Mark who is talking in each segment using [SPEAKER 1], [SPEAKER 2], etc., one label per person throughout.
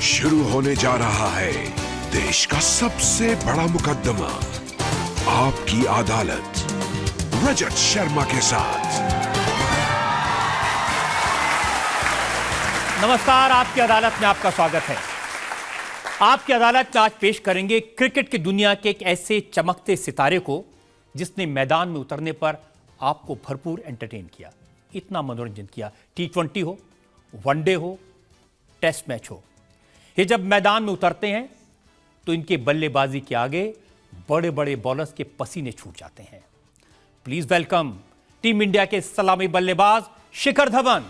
[SPEAKER 1] शुरू होने जा रहा है देश का सबसे बड़ा मुकदमा, आपकी अदालत, रजत शर्मा के साथ।
[SPEAKER 2] नमस्कार, आपकी अदालत में आपका स्वागत है। आपकी अदालत में आज पेश करेंगे क्रिकेट की दुनिया के एक ऐसे चमकते सितारे को जिसने मैदान में उतरने पर आपको भरपूर एंटरटेन किया, इतना मनोरंजन किया। T20 हो, वनडे हो, टेस्ट मैच हो, ये जब मैदान में उतरते हैं तो इनके बल्लेबाजी के आगे बड़े बड़े बॉलर्स के पसीने छूट जाते हैं। प्लीज वेलकम टीम इंडिया के सलामी बल्लेबाज शिखर धवन।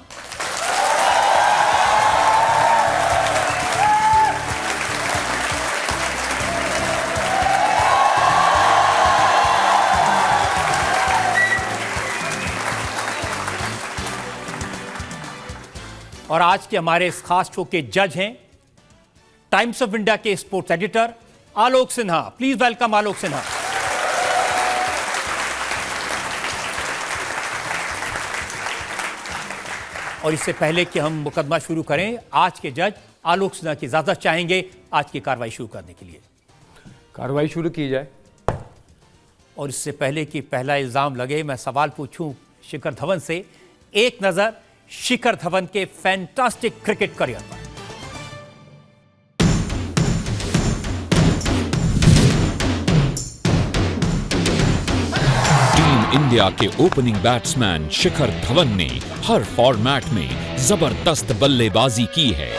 [SPEAKER 2] और आज के हमारे इस खास शो के जज हैं टाइम्स ऑफ इंडिया के sports editor Alok Sinha. Please welcome Alok Sinha. और इससे पहले कि हम मुकदमा शुरू करें, आज के जज आलोक सिन्हा की इजाजत चाहेंगे आज की कार्रवाई शुरू करने के लिए।
[SPEAKER 3] कार्रवाई शुरू की जाए।
[SPEAKER 2] और इससे पहले कि पहला इल्जाम लगे, मैं सवाल पूछूं शिखर धवन से। एक नजर शिखर धवन के फैंटास्टिक क्रिकेट करियर पर।
[SPEAKER 4] टीम इंडिया के ओपनिंग बैट्समैन शिखर धवन ने हर फॉर्मेट में जबरदस्त बल्लेबाजी की है।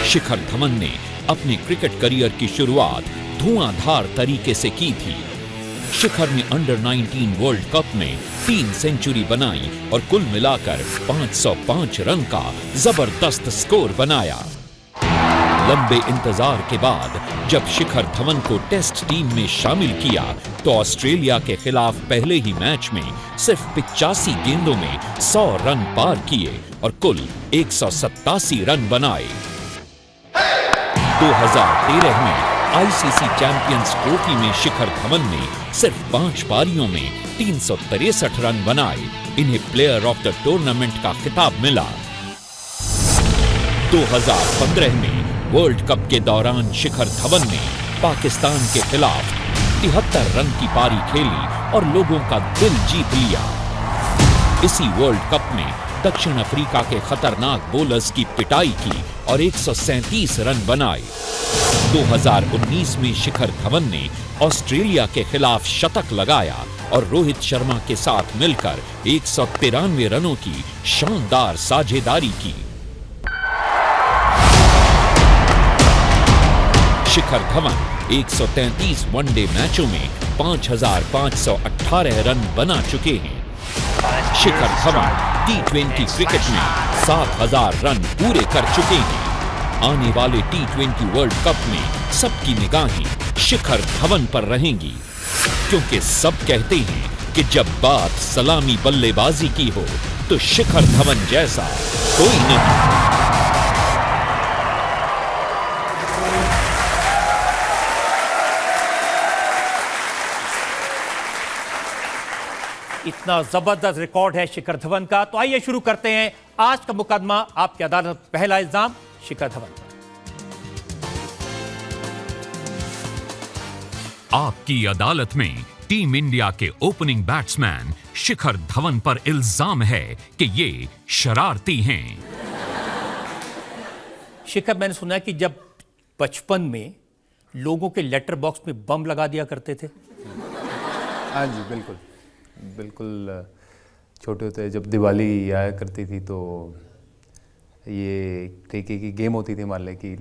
[SPEAKER 4] शिखर धवन ने अपने क्रिकेट करियर की शुरुआत धुआंधार तरीके से की थी। शिखर ने अंडर 19 वर्ल्ड कप में 3 सेंचुरी बनाई और कुल मिलाकर 505 रन का जबरदस्त स्कोर बनाया। लंबे इंतजार के बाद जब शिखर धवन को टेस्ट टीम में शामिल किया तो ऑस्ट्रेलिया के खिलाफ पहले ही मैच में सिर्फ 85 गेंदों में 100 रन पार किए और कुल 187 रन बनाए। 2013 में आईसीसी चैंपियंस ट्रॉफी में शिखर धवन ने सिर्फ 5 पारियों में 363 रन बनाए। इन्हें प्लेयर ऑफ द टूर्नामेंट का खिताब मिला। 2015 में वर्ल्ड कप के दौरान शिखर धवन ने पाकिस्तान के खिलाफ 73 रन की पारी खेली और लोगों का दिल जीत लिया। इसी वर्ल्ड कप में दक्षिण अफ्रीका के खतरनाक बॉलर्स की पिटाई की और 137 रन बनाए। 2019 में शिखर धवन ने ऑस्ट्रेलिया के खिलाफ शतक लगाया और रोहित शर्मा के साथ मिलकर 193 रनों की शानदार साझेदारी की। शिखर धवन 133 वनडे मैचों में 5,518 रन बना चुके हैं। शिखर धवन T20 क्रिकेट में 7,000 रन पूरे कर चुके हैं। आने वाले T20 वर्ल्ड कप में सबकी निगाहें शिखर धवन पर रहेंगी, क्योंकि सब कहते हैं कि जब बात सलामी बल्लेबाजी की हो तो शिखर धवन जैसा कोई नहीं।
[SPEAKER 2] इतना जबरदस्त रिकॉर्ड है शिखर धवन का। तो आइए शुरू करते हैं आज का मुकदमा आपकी अदालत। पहला इल्जाम शिखर धवन पर।
[SPEAKER 4] आपकी अदालत में टीम इंडिया के ओपनिंग बैट्समैन शिखर धवन पर इल्जाम है कि ये शरारती हैं।
[SPEAKER 2] शिखर, मैंने सुना है कि जब बचपन में लोगों के लेटर बॉक्स में बम लगा दिया करते थे।
[SPEAKER 3] हाँ जी, बिल्कुल बिल्कुल। छोटे होते जब दिवाली आया करती थी तो ये तरीके की गेम होती थी, मान लें कि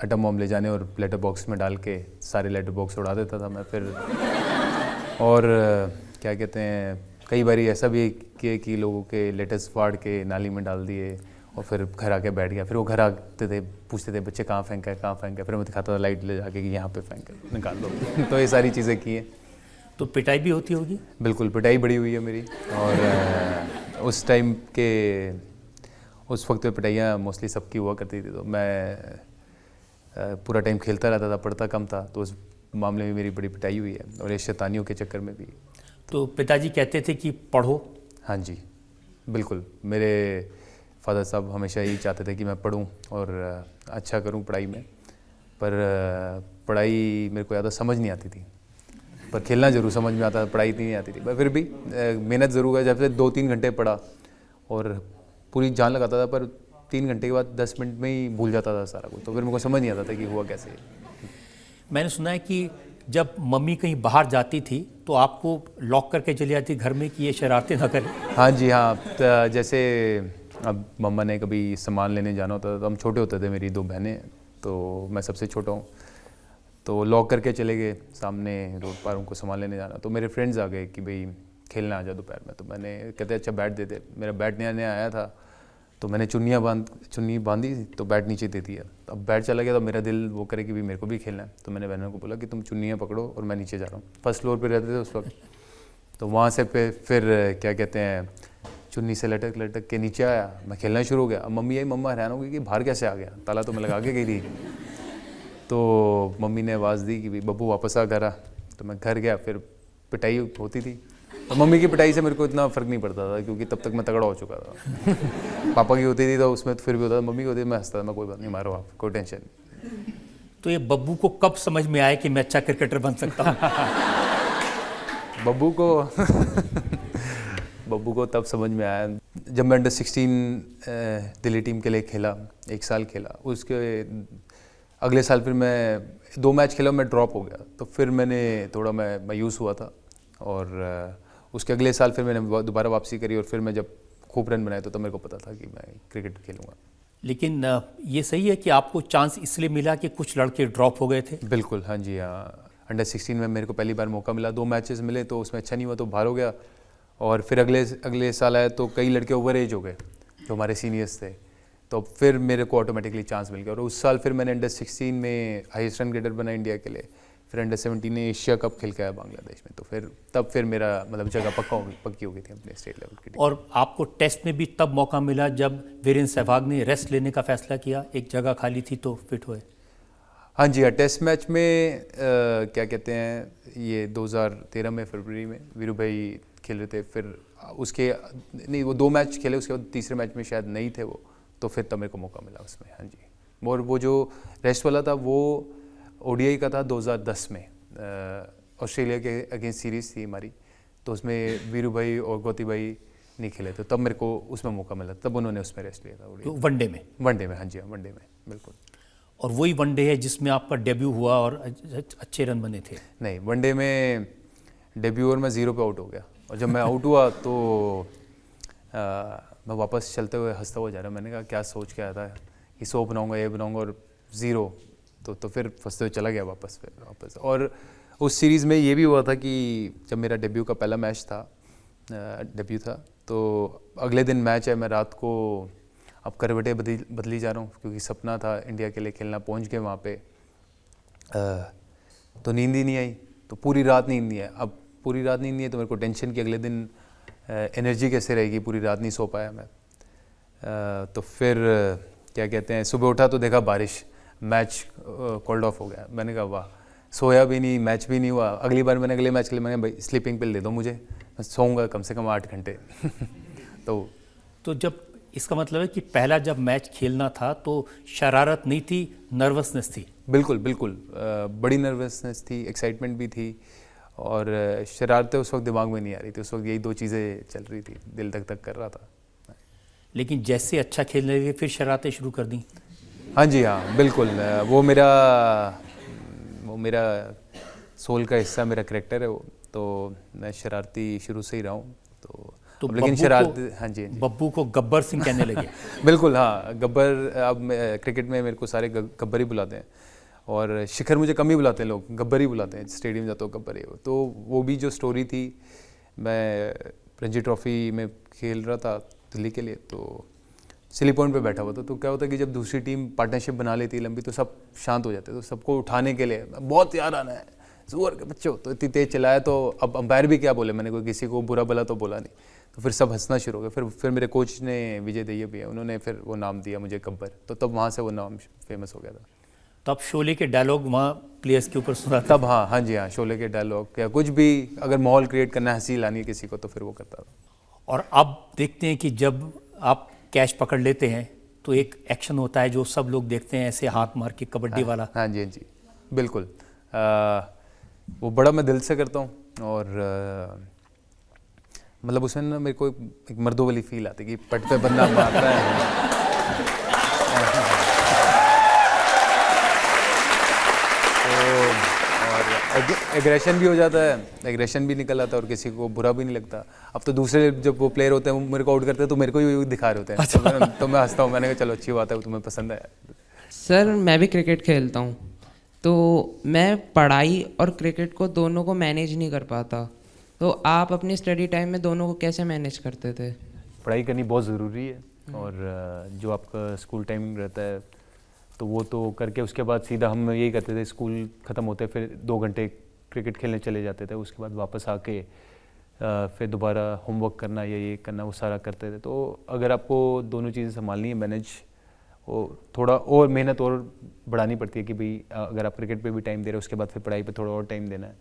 [SPEAKER 3] एटम बम ले जाने और लेटर बॉक्स में डाल के सारे लेटर बॉक्स उड़ा देता था मैं फिर। और क्या कहते हैं, कई बार ऐसा भी किया कि लोगों के लेटर्स फाड़ के नाली में डाल दिए और फिर घर आके बैठ गया। फिर वो घर आते थे, पूछते थे बच्चे कहाँ फेंका है, कहाँ फेंका है। फिर मैं दिखाता था लाइट ले जाके कि यहाँ पे फेंका, निकाल लो। तो ये सारी चीज़ें की हैं।
[SPEAKER 2] तो पिटाई भी होती होगी? बिल्कुल,
[SPEAKER 3] पिटाई बड़ी हुई है मेरी। और उस टाइम के उस वक्त में पिटाइयाँ मोस्टली सबकी हुआ करती थी। तो मैं पूरा टाइम खेलता रहता था, पढ़ता कम था, तो उस मामले में मेरी बड़ी पिटाई हुई है और ये शैतानियों के चक्कर में भी।
[SPEAKER 2] तो पिताजी कहते थे कि पढ़ो?
[SPEAKER 3] हाँ जी, बिल्कुल। मेरे फादर साहब हमेशा यही चाहते थे कि मैं पढूं और अच्छा करूं पढ़ाई में, पर पढ़ाई मेरे को ज़्यादा समझ नहीं आती थी, पर खेलना ज़रूर समझ में आता था, पढ़ाई नहीं आती थी। पर फिर भी मेहनत ज़रूर है। जब से 2-3 घंटे पढ़ा और पूरी जान लगाता था, पर 3 घंटे के बाद 10 मिनट में ही भूल जाता था सारा कुछ, तो फिर मेरे को समझ नहीं आता था कि हुआ कैसे।
[SPEAKER 2] मैंने सुना है कि जब मम्मी कहीं बाहर जाती थी तो आपको लॉक करके चली जाती घर में कि ये शरारतें ना करें।
[SPEAKER 3] हाँ जी हाँ, जैसे अब मम्मा ने कभी सामान लेने जाना होता था, तो हम छोटे होते थे, मेरी 2 बहनें, तो मैं सबसे छोटा हूँ, तो लॉक करके चले गए सामने रोड पार, उनको सामान लेने जाना। तो मेरे फ्रेंड्स आ गए कि भाई खेलना आ जा दोपहर में, तो मैंने कहते अच्छा बैट दे दे। मेरा बैट नया नया आया था, तो मैंने चुन्नी बांधी तो बैट नीचे दे दिया। अब बैट चला गया तो मेरा दिल वो करे कि भी मेरे को भी खेलना है, तो मैंने बहनों को बोला कि तुम चुन्नियाँ पकड़ो और मैं नीचे जा रहा हूँ। फर्स्ट फ्लोर पे रहते थे उस वक्त, तो वहाँ से फिर क्या कहते हैं, चुन्नी से लटक के नीचे आया, मैं खेलना शुरू हो गया। अब मम्मी आई, मम्मा हैरान हो गई कि बाहर कैसे आ गया, ताला तो मैं लगा के गई थी। तो मम्मी ने आवाज़ दी कि भाई बब्बू वापस आ घर आ, तो मैं घर गया। फिर पिटाई होती थी, तो मम्मी की पिटाई से मेरे को इतना फ़र्क नहीं पड़ता था, क्योंकि तब तक मैं तगड़ा हो चुका था। पापा की होती थी तो उसमें तो फिर भी होता था, मम्मी की होती थी मैं हंसता था, मैं कोई बात नहीं, मारो आप, कोई टेंशन नहीं।
[SPEAKER 2] तो ये बब्बू को कब समझ में आया कि मैं अच्छा क्रिकेटर बन सकता हूँ?
[SPEAKER 3] बब्बू को तब समझ में आया जब मैं अंडर-16 दिल्ली टीम के लिए खेला, 1 साल खेला। उसके अगले साल फिर मैं 2 मैच खेला, मैं ड्रॉप हो गया, तो फिर मैंने थोड़ा मैं मायूस हुआ था, और उसके अगले साल फिर मैंने दोबारा वापसी करी, और फिर मैं जब खूब रन बनाए तो तब मेरे को पता था कि मैं क्रिकेट खेलूँगा।
[SPEAKER 2] लेकिन ये सही है कि आपको चांस इसलिए मिला कि कुछ लड़के ड्रॉप हो गए थे?
[SPEAKER 3] बिल्कुल, हाँ जी हाँ। अंडर-16 में मेरे को पहली बार मौका मिला, 2 मैचेस मिले, तो उसमें अच्छा नहीं हुआ तो बाहर हो गया। और फिर अगले साल आया तो कई लड़के ओवर एज हो गए जो हमारे सीनियर्स थे, तो फिर मेरे को ऑटोमेटिकली चांस मिल गया। और उस साल फिर मैंने अंडर-16 में हाईएस्ट रन गेटर बना इंडिया के लिए। फिर अंडर-17 ने एशिया कप खेल के आया बांग्लादेश में, तो तब फिर मेरा मतलब जगह पक्की हो गई थी अपने स्टेट लेवल की। और
[SPEAKER 2] आपको टेस्ट में भी तब मौका मिला जब वीरेंद्र सहवाग ने रेस्ट लेने का फैसला किया, एक जगह खाली थी तो फिट हुए?
[SPEAKER 3] हाँ जी हाँ, टेस्ट मैच में क्या कहते हैं, ये 2013 में फरवरी में वीरू भाई खेल रहे थे। फिर उसके नहीं, वो 2 मैच खेले, उसके बाद तीसरे मैच में शायद नहीं थे वो, तो फिर तब मेरे को मौका मिला उसमें। हाँ जी, और वो जो रेस्ट वाला था वो ओडीआई का था 2010 में, ऑस्ट्रेलिया के अगेंस्ट सीरीज़ थी हमारी, तो उसमें वीरू भाई और गौती भाई नहीं खेले थे, तब मेरे को उसमें मौका मिला, तब उन्होंने उसमें रेस्ट लिया था।
[SPEAKER 2] तो वनडे में?
[SPEAKER 3] वनडे में, हाँ जी हाँ, वनडे में, बिल्कुल।
[SPEAKER 2] और वही वनडे है जिसमें आपका डेब्यू हुआ और अच्छे रन बने थे?
[SPEAKER 3] नहीं, वनडे में डेब्यू और मैं 0 पे आउट हो गया, और जब मैं आउट हुआ तो मैं वापस चलते हुए हंसता हुआ जा रहा, मैंने कहा क्या सोच के आया था कि 100 बनाऊँगा, ये बनाऊँगा, और 0, तो फिर फंसते हुए चला गया वापस। और उस सीरीज़ में ये भी हुआ था कि जब मेरा डेब्यू का पहला मैच था, डेब्यू था, तो अगले दिन मैच है, मैं रात को अब करवटें बदली जा रहा हूँ, क्योंकि सपना था इंडिया के लिए खेलना। पहुँच के वहाँ पे तो नींद ही नहीं आई, तो पूरी रात नींद नहीं है। अब पूरी रात नींद नहीं है तो मेरे को टेंशन कि अगले दिन एनर्जी कैसे रहेगी, पूरी रात नहीं सो पाया मैं। तो फिर क्या कहते हैं, सुबह उठा तो देखा बारिश, मैच कॉल्ड ऑफ हो गया। मैंने कहा वाह, सोया भी नहीं, मैच भी नहीं हुआ। अगली बार मैंने अगले मैच के लिए मैंने भाई स्लीपिंग पिल दे दो मुझे, मैं सोऊंगा कम से कम 8 घंटे।
[SPEAKER 2] तो जब इसका मतलब है कि पहला जब मैच खेलना था तो शरारत नहीं थी, नर्वसनेस थी?
[SPEAKER 3] बिल्कुल बिल्कुल, बड़ी नर्वसनेस थी, एक्साइटमेंट भी थी, और शरारतें उस वक्त दिमाग में नहीं आ रही थी। उस वक्त यही 2 चीज़ें चल रही थी, दिल धक कर रहा था।
[SPEAKER 2] लेकिन जैसे अच्छा खेलने लगे फिर शरारतें शुरू कर दी?
[SPEAKER 3] हाँ जी हाँ, बिल्कुल। वो मेरा सोल का हिस्सा, मेरा करैक्टर है वो, तो मैं शरारती शुरू से ही रहा हूँ। तो लेकिन शरारत, हाँ जी,
[SPEAKER 2] बब्बू को गब्बर सिंह कहने लगे?
[SPEAKER 3] बिल्कुल हाँ, गब्बर। अब क्रिकेट में मेरे को सारे गब्बर ही बुलाते हैं, और शिखर मुझे कम ही बुलाते हैं लोग, गब्बर ही बुलाते हैं। स्टेडियम जाता हूँ गब्बर ही। तो वो भी जो स्टोरी थी, मैं रणजी ट्रॉफी में खेल रहा था दिल्ली के लिए, तो सिली पॉइंट पे बैठा हुआ था। तो क्या होता है कि जब दूसरी टीम पार्टनरशिप बना लेती है लंबी, तो सब शांत हो जाते हैं। तो सबको उठाने के लिए बहुत याद आना है, जोर के बच्चों, तो इतनी तेज चलाया, तो अब अंपायर भी क्या बोले, मैंने कोई किसी को बुरा भला तो बोला नहीं। तो फिर सब हंसना शुरू हो गया। फिर मेरे कोच ने, विजय दैया भी है, उन्होंने फिर वो नाम दिया मुझे गब्बर, तो तब वहाँ से वो नाम फेमस हो गया था।
[SPEAKER 2] तो आप शोले के डायलॉग वहाँ प्लेयर्स के ऊपर सुना?
[SPEAKER 3] तब हाँ जी हाँ, शोले के डायलॉग या कुछ भी, अगर माहौल क्रिएट करना है, हंसी लानी है किसी को, तो फिर वो करता था।
[SPEAKER 2] और अब देखते हैं कि जब आप कैच पकड़ लेते हैं तो एक एक्शन होता है जो सब लोग देखते हैं, ऐसे हाथ मार के कबड्डी वाला।
[SPEAKER 3] हाँ जी, हाँ जी, बिल्कुल। वो बड़ा मैं दिल से करता हूँ और मतलब उसमें ना मेरे को एक मर्दों वाली फील आती है कि पट पे बंदा मार रहा है। एग्रेशन भी हो जाता है, एग्रेशन भी निकल आता है और किसी को बुरा भी नहीं लगता। अब तो दूसरे जब वो प्लेयर होते हैं वो मेरे को आउट करते हैं तो मेरे को ही दिखा रहे होते हैं। अच्छा। तो मैं हंसता हूँ, मैंने कहा चलो अच्छी बात है, वो तुम्हें पसंद है।
[SPEAKER 5] सर मैं भी क्रिकेट खेलता हूँ, तो मैं पढ़ाई और क्रिकेट को दोनों को मैनेज नहीं कर पाता, तो आप अपनी स्टडी टाइम में दोनों को कैसे मैनेज करते थे?
[SPEAKER 3] पढ़ाई करनी बहुत ज़रूरी है और जो आपका स्कूल टाइम रहता है तो वो तो करके उसके बाद सीधा हम यही करते थे, स्कूल ख़त्म होते फिर 2 घंटे क्रिकेट खेलने चले जाते थे, उसके बाद वापस आके फिर दोबारा होमवर्क करना या ये करना वो सारा करते थे। तो अगर आपको दोनों चीज़ें संभालनी है मैनेज, वो थोड़ा और मेहनत और बढ़ानी पड़ती है कि भाई अगर आप क्रिकेट पे भी टाइम दे रहे हो उसके बाद फिर पढ़ाई पे थोड़ा और टाइम देना है।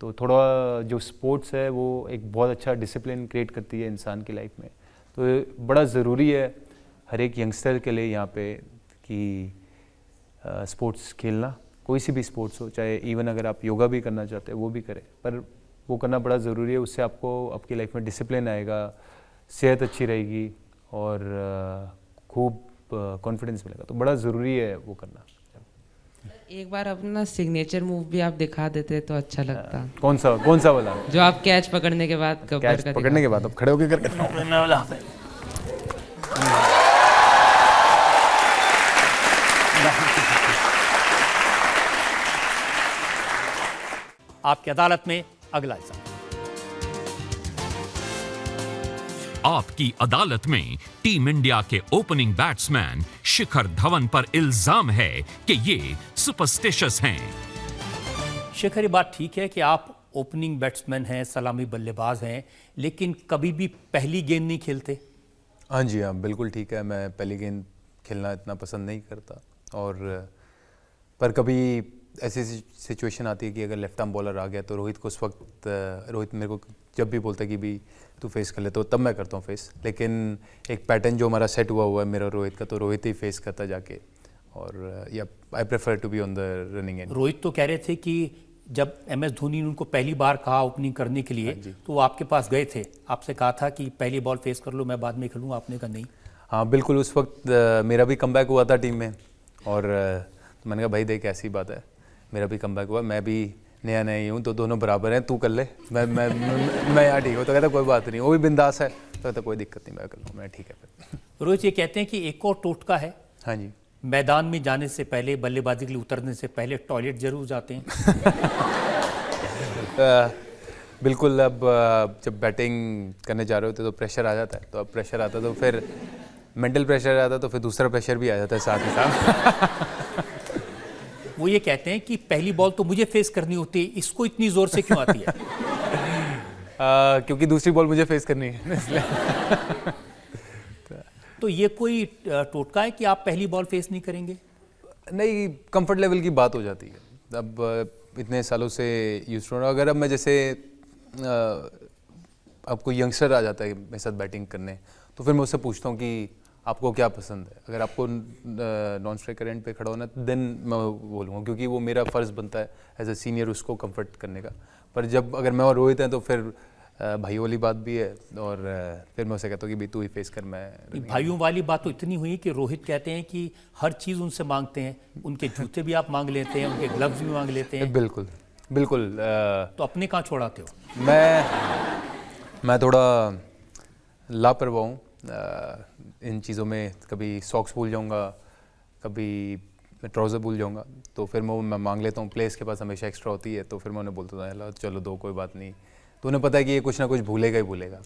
[SPEAKER 3] तो थोड़ा जो स्पोर्ट्स है वो एक बहुत अच्छा डिसिप्लिन क्रिएट करती है इंसान की लाइफ में, तो बड़ा ज़रूरी है हर एक यंगस्टर के लिए यहाँ पे कि स्पोर्ट्स खेलना, कोई सी भी स्पोर्ट्स हो, चाहे इवन अगर आप योगा भी करना चाहते हैं वो भी करें, पर वो करना बड़ा ज़रूरी है। उससे आपको आपकी लाइफ में डिसिप्लिन आएगा, सेहत अच्छी रहेगी और खूब कॉन्फिडेंस मिलेगा, तो बड़ा ज़रूरी है वो करना।
[SPEAKER 5] एक बार अपना सिग्नेचर मूव भी आप दिखा देते तो अच्छा लगता।
[SPEAKER 3] कौन सा वाला?
[SPEAKER 5] जो आप कैच पकड़ने के बाद
[SPEAKER 3] कैच पकड़ने के बाद अब खड़े होकर करके
[SPEAKER 2] आपकी अदालत में अगला हिस्सा।
[SPEAKER 4] आपकी अदालत में टीम इंडिया के ओपनिंग बैट्समैन शिखर धवन पर इल्जाम है कि ये सुपरस्टिशियस हैं।
[SPEAKER 2] शिखर, ये बात ठीक है कि आप ओपनिंग बैट्समैन हैं, सलामी बल्लेबाज हैं, लेकिन कभी भी पहली गेंद नहीं खेलते?
[SPEAKER 3] हाँ जी, हाँ बिल्कुल ठीक है, मैं पहली गेंद खेलना इतना पसंद नहीं करता और पर कभी ऐसी सिचुएशन आती है कि अगर लेफ्ट आर्म बॉलर आ गया तो रोहित को उस वक्त रोहित मेरे को जब भी बोलता है कि भी तू फेस कर ले तो तब मैं करता हूँ फेस, लेकिन एक पैटर्न जो हमारा सेट हुआ है मेरा रोहित का, तो रोहित ही फेस करता जाके और या I prefer to be on the running end.
[SPEAKER 2] Rohit तो कह रहे थे कि जब MS धोनी ने उनको पहली बार कहा ओपनिंग करने के लिए तो वो आपके पास गए थे, आपसे कहा था कि पहली बॉल फेस कर लो, मैं बाद में खेलूँगा, आपने कहा नहीं?
[SPEAKER 3] हाँ बिल्कुल, उस वक्त मेरा भी कमबैक हुआ था टीम में और तो मैंने कहा भाई देख ऐसी बात है, मेरा भी कमबैक हुआ, मैं भी नया ही हूँ तो दोनों बराबर हैं, तू कर ले, मैं यहाँ ठीक हूँ। तो कहता कोई बात नहीं, वो भी बिंदास है, तो कहता कोई दिक्कत नहीं, मैं कर लूँ, मैं ठीक है फिर।
[SPEAKER 2] रोहित ये कहते हैं कि एक और टोटका है,
[SPEAKER 3] हाँ जी,
[SPEAKER 2] मैदान में जाने से पहले, बल्लेबाजी के लिए उतरने से पहले टॉयलेट जरूर जाते हैं।
[SPEAKER 3] बिल्कुल, अब जब बैटिंग करने जा रहे होते तो प्रेशर आ जाता है, तो अब प्रेशर आता तो फिर मेंटल प्रेशर आता तो फिर दूसरा प्रेशर भी आ जाता है साथ ही साथ।
[SPEAKER 2] वो ये कहते हैं कि पहली बॉल तो मुझे फेस करनी होती है, इसको इतनी जोर से क्यों आती है?
[SPEAKER 3] क्योंकि दूसरी बॉल मुझे फेस करनी है इसलिए।
[SPEAKER 2] तो ये कोई टोटका है कि आप पहली बॉल फेस नहीं करेंगे?
[SPEAKER 3] नहीं, कंफर्ट लेवल की बात हो जाती है, अब इतने सालों से यूज टू। अगर अब मैं जैसे अब कोई यंगस्टर आ जाता है मेरे साथ बैटिंग करने तो फिर मैं उससे पूछता हूँ कि आपको क्या पसंद है, अगर आपको नॉन स्ट्राइकर एंड पे खड़ा होना है देन मैं बोलूँगा, क्योंकि वो मेरा फ़र्ज़ बनता है एज ए सीनियर उसको कंफर्ट करने का। पर जब अगर मैं और रोहित हैं तो फिर भाइयों वाली बात भी है और फिर मैं उसे कहता हूँ कि भाई तू ही फेस कर, मैं।
[SPEAKER 2] भाइयों वाली बात तो इतनी हुई कि रोहित कहते हैं कि हर चीज़ उनसे मांगते हैं, उनके जूते भी आप मांग लेते हैं, उनके ग्लव्स भी मांग लेते हैं।
[SPEAKER 3] बिल्कुल बिल्कुल।
[SPEAKER 2] तो अपने कहाँ छोड़ाते हो?
[SPEAKER 3] मैं थोड़ा लापरवाह हूँ इन चीज़ों में, कभी सॉक्स भूल जाऊँगा, कभी मैं ट्राउज़र भूल जाऊँगा, तो फिर मैं मांग लेता हूँ। प्लेस के पास हमेशा एक्स्ट्रा होती है तो फिर मैं उन्हें बोलता था चलो दो, कोई बात नहीं, तो उन्हें पता है कि ये कुछ ना कुछ भूलेगा ही भूलेगा,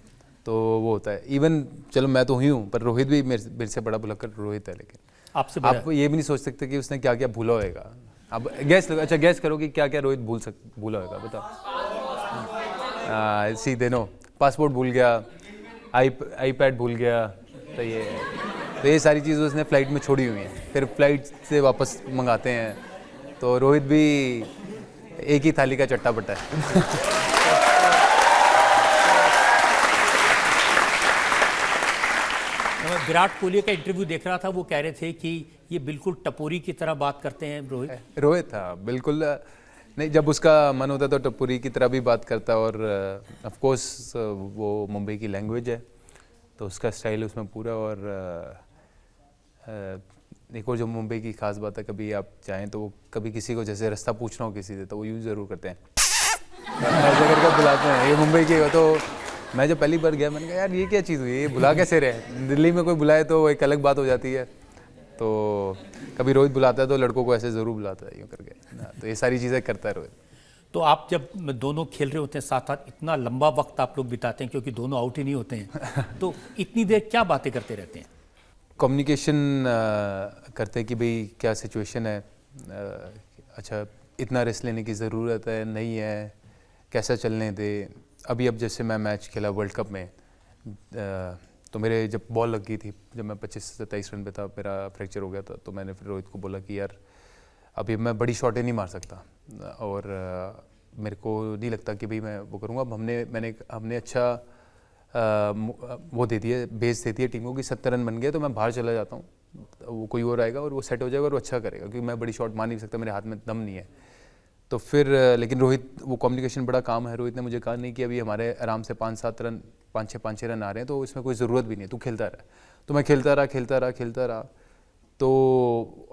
[SPEAKER 3] तो वो होता है। इवन चलो मैं तो हुई हूँ, पर रोहित भी मेरे से बड़ा भुलक्कड़ रोहित है, लेकिन
[SPEAKER 2] आपसे
[SPEAKER 3] आप ये भी नहीं सोच सकते कि उसने क्या क्या भूला होगा। अब गैस करो कि क्या क्या रोहित भूला होगा, बताओ। सीधे नो, पासपोर्ट भूल गया, आईपैड भूल गया, तो ये सारी चीज़ें उसने फ़्लाइट में छोड़ी हुई हैं, फिर फ्लाइट से वापस मंगाते हैं, तो रोहित भी एक ही थाली का चट्टा बट्टा है।
[SPEAKER 2] मैं विराट कोहली का इंटरव्यू देख रहा था, वो कह रहे थे कि ये बिल्कुल टपोरी की तरह बात करते हैं रोहित।
[SPEAKER 3] रोहित था बिल्कुल नहीं, जब उसका मन होता तो टपोरी की तरह भी बात करता, और ऑफ कोर्स वो मुंबई की लैंग्वेज है तो उसका स्टाइल उसमें पूरा। और एक और जो मुंबई की खास बात है, कभी आप चाहें तो वो कभी किसी को जैसे रास्ता पूछना हो किसी से तो वो यूज़ ज़रूर करते हैं, ऐसे करके बुलाते हैं। ये मुंबई की हो तो मैं जब पहली बार गया मैंने कहा यार ये क्या चीज़ हुई, ये बुला कैसे रहे। दिल्ली में कोई बुलाए तो एक अलग बात हो जाती है, तो कभी रोहित बुलाता है तो लड़कों को ऐसे ज़रूर बुलाता है यूँ करके। तो ये सारी चीज़ें करता है रोहित।
[SPEAKER 2] तो आप जब दोनों खेल रहे होते हैं साथ साथ, इतना लंबा वक्त आप लोग बिताते हैं क्योंकि दोनों आउट ही नहीं होते हैं, तो इतनी देर क्या बातें करते रहते हैं?
[SPEAKER 3] कम्युनिकेशन करते हैं कि भाई क्या सिचुएशन है, अच्छा इतना रेस्ट लेने की ज़रूरत है नहीं है, कैसा चलने दे। अब जैसे मैं मैच खेला वर्ल्ड कप में, तो मेरे जब बॉल लग गई थी, जब मैं 25-27 रन पे था, मेरा फ्रैक्चर हो गया था, तो मैंने फिर रोहित को बोला कि यार अभी मैं बड़ी शॉटें नहीं मार सकता और मेरे को नहीं लगता कि भाई मैं वो करूँगा। अब हमने अच्छा वो दे दिया, बेस दे दिया टीम को कि 70 रन बन गए तो मैं बाहर चला जाता हूँ, वो कोई और आएगा और वो सेट हो जाएगा और वो अच्छा करेगा, क्योंकि मैं बड़ी शॉट मार नहीं सकता, मेरे हाथ में दम नहीं है। तो फिर लेकिन रोहित, वो कम्युनिकेशन बड़ा काम है। रोहित ने मुझे कहा नहीं कि अभी हमारे आराम से 5-7 रन 5-6 रन आ रहे हैं तो इसमें कोई ज़रूरत भी नहीं है, तू खेलता रहा। तो मैं खेलता रहा तो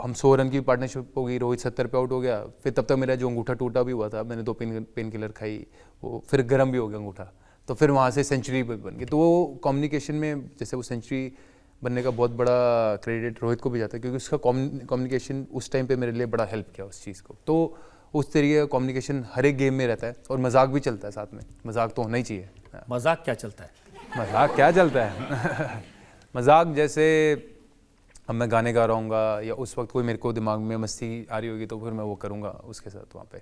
[SPEAKER 3] हम 100 रन की पार्टनरशिप हो गई, रोहित 70 पे आउट हो गया। फिर तब तक मेरा जो अंगूठा टूटा भी हुआ था, मैंने 2 पेन किलर खाई, वो फिर गर्म भी हो गया अंगूठा, तो फिर वहाँ से सेंचुरी बन गई। तो वो कम्युनिकेशन में जैसे वो सेंचुरी बनने का बहुत बड़ा क्रेडिट रोहित को भी जाता है, क्योंकि उसका कम्युनिकेशन उस टाइम पे मेरे लिए बड़ा हेल्प किया उस चीज़ को। तो उस तरीके का कम्युनिकेशन हर एक गेम में रहता है और मजाक भी चलता है साथ में, मजाक तो होना ही चाहिए।
[SPEAKER 2] मजाक क्या चलता है?
[SPEAKER 3] मजाक क्या चलता है मजाक जैसे अब मैं गाने गा रहा हूँगा या उस वक्त कोई मेरे को दिमाग में मस्ती आ रही होगी तो फिर मैं वो करूँगा उसके साथ वहाँ पे।